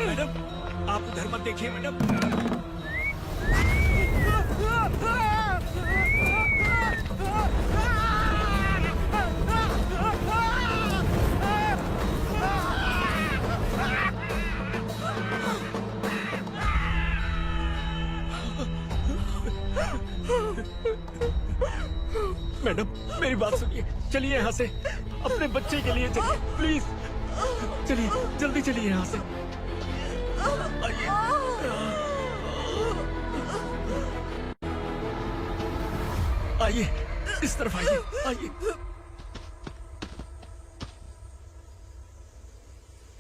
मैडम, आप उधर मत देखिए मैडम। मैडम, मेरी बात सुनिए, चलिए यहाँ से। अपने बच्चे के लिए चलिए, प्लीज। चलिए, जल्दी चलिए यहाँ से। आइए, इस तरफ आइए, आइए।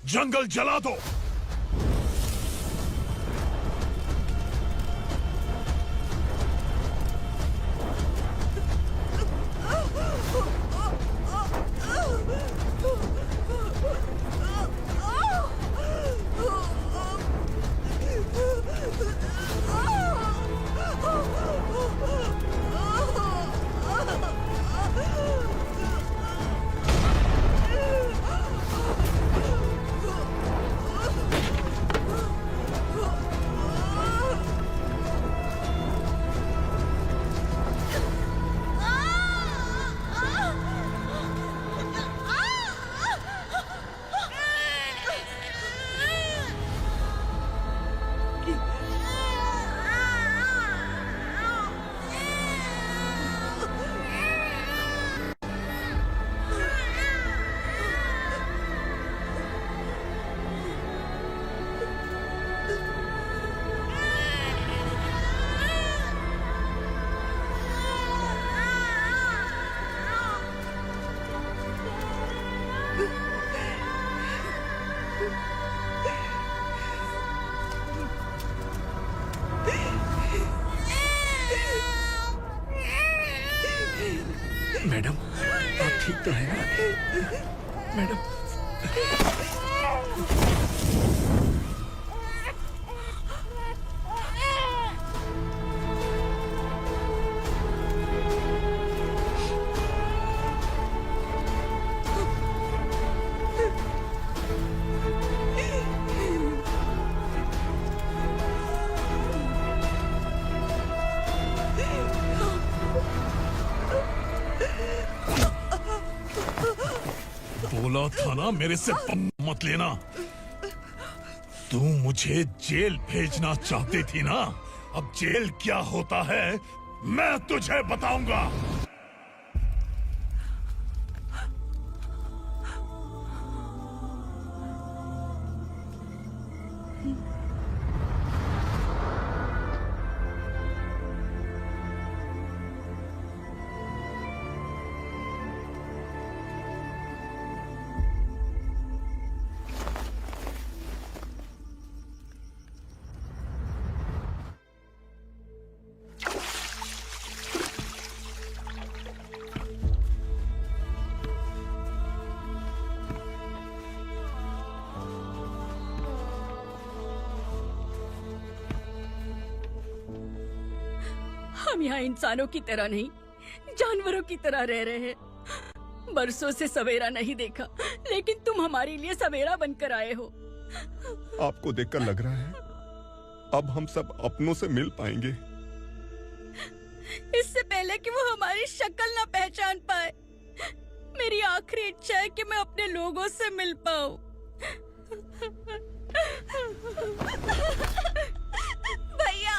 जंगल जला दो। मैडम, आप ठीक तो हैं ना? मैडम, बोला था ना मेरे से पंगा मत लेना। तू मुझे जेल भेजना चाहती थी ना? अब जेल क्या होता है मैं तुझे बताऊंगा। हम यहाँ इंसानों की तरह नहीं, जानवरों की तरह रह रहे हैं। बरसों से सवेरा नहीं देखा, लेकिन तुम हमारे लिए सवेरा बनकर आए हो। आपको देखकर लग रहा है अब हम सब अपनों से मिल पाएंगे। इससे पहले कि वो हमारी शक्ल ना पहचान पाए, मेरी आखिरी इच्छा है कि मैं अपने लोगों से मिल पाऊं। भैया,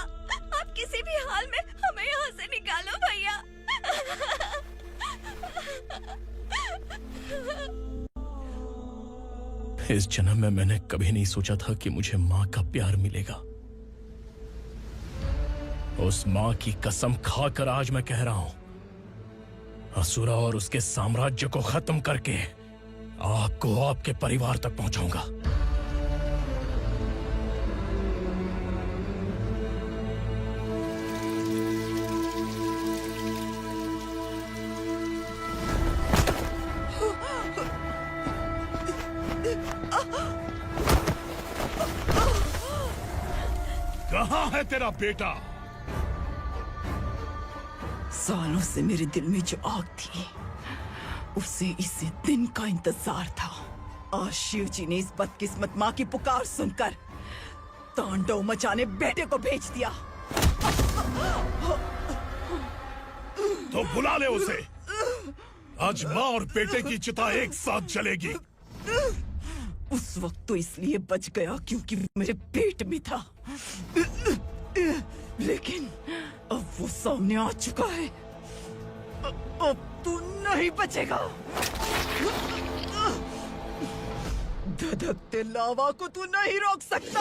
आप किसी भी हाल में हमें यहाँ से निकालो भैया। इस जन्म में मैंने कभी नहीं सोचा था कि मुझे माँ का प्यार मिलेगा। उस माँ की कसम खाकर आज मैं कह रहा हूं, असुरा और उसके साम्राज्य को खत्म करके आपको आपके परिवार तक पहुंचाऊंगा। कहाँ है तेरा बेटा? सालों से मेरे दिल में जो आग थी, उसे इसी दिन का इंतजार था। आज शिव जी ने इस बदकिस्मत माँ की पुकार सुनकर तांडव मचाने बेटे को भेज दिया। तो बुला ले उसे। आज माँ और बेटे की चिता एक साथ जलेगी। उस वक्त तो इसलिए बच गया क्योंकि मेरे पेट में था, लेकिन अब वो सामने आ चुका है। अब तू नहीं बचेगा। धधकते लावा को तू नहीं रोक सकता।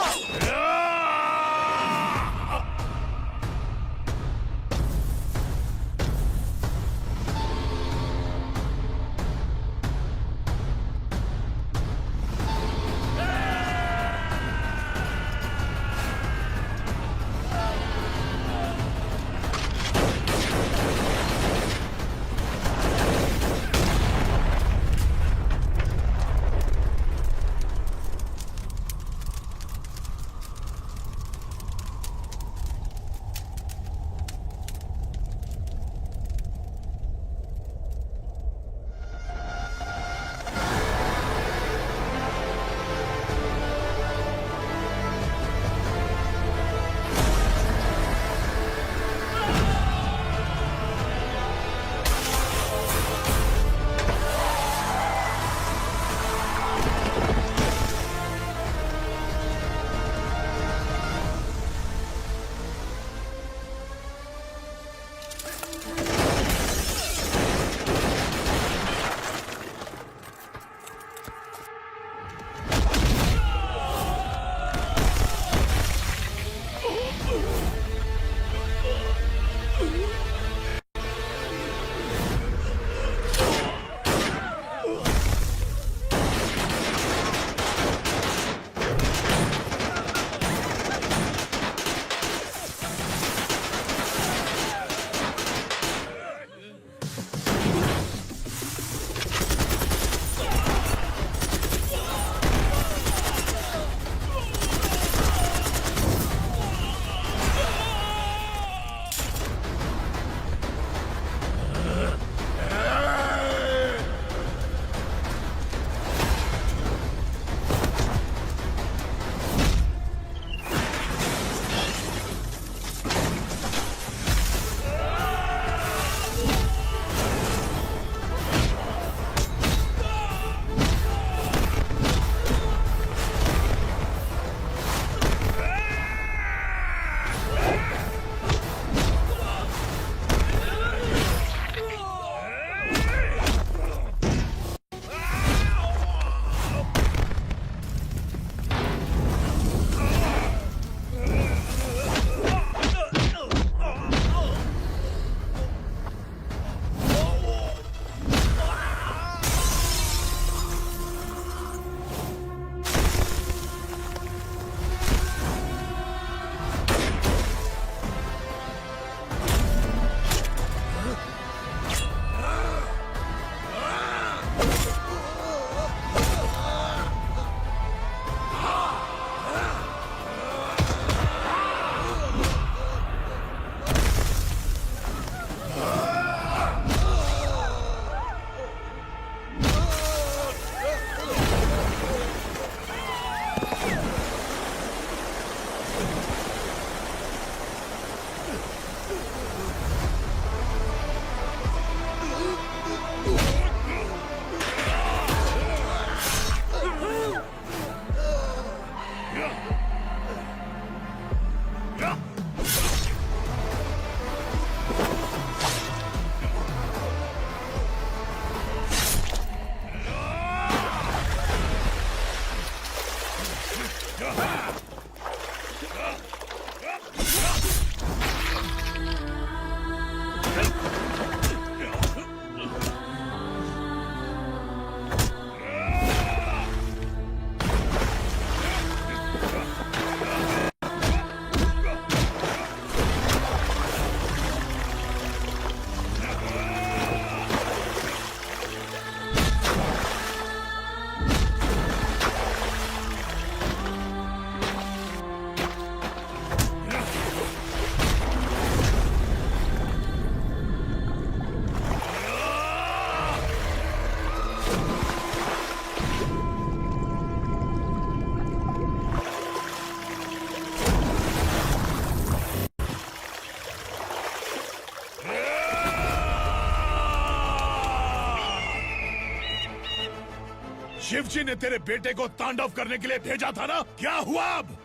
शिवजी ने तेरे बेटे को तांडव करने के लिए भेजा था ना, क्या हुआ अब?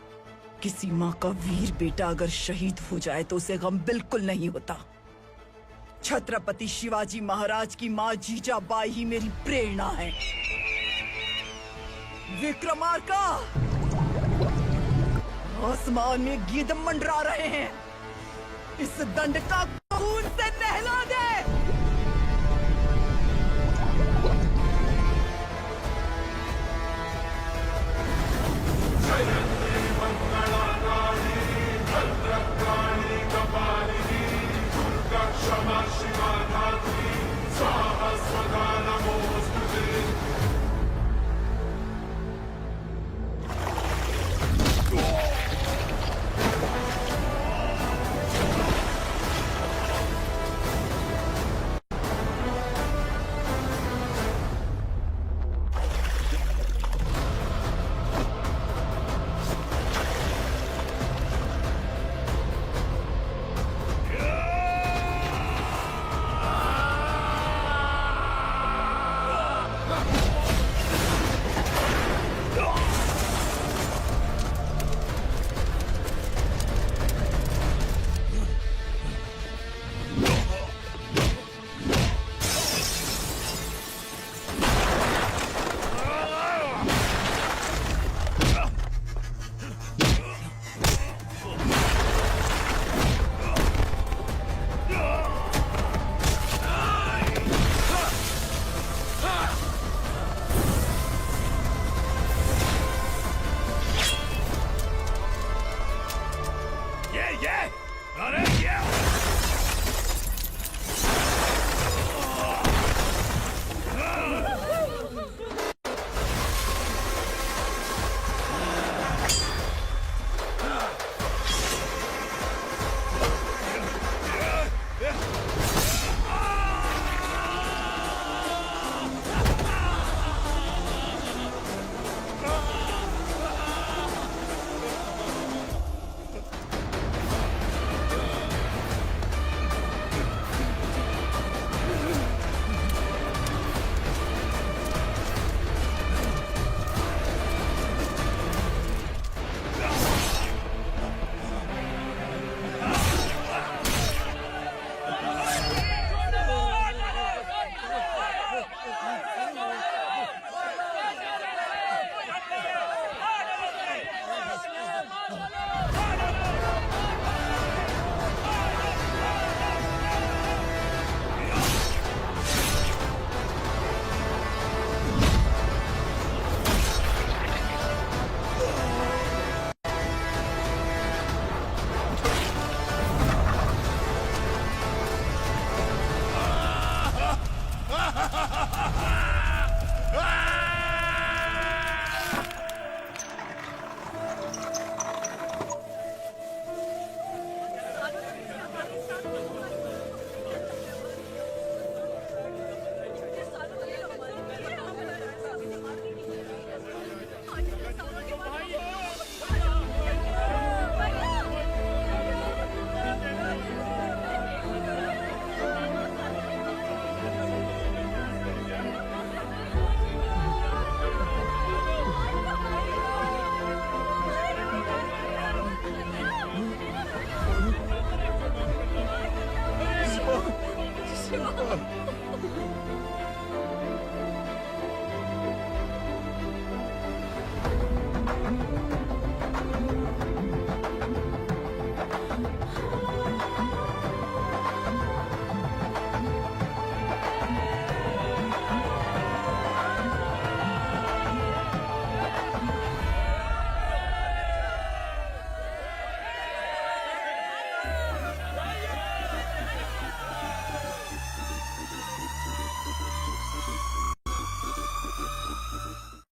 किसी माँ का वीर बेटा अगर शहीद हो जाए तो उसे गम बिल्कुल नहीं होता। छत्रपति शिवाजी महाराज की माँ जीजाबाई ही मेरी प्रेरणा है। विक्रमार्का, आसमान में गिद्ध मंडरा रहे हैं। इस दंड का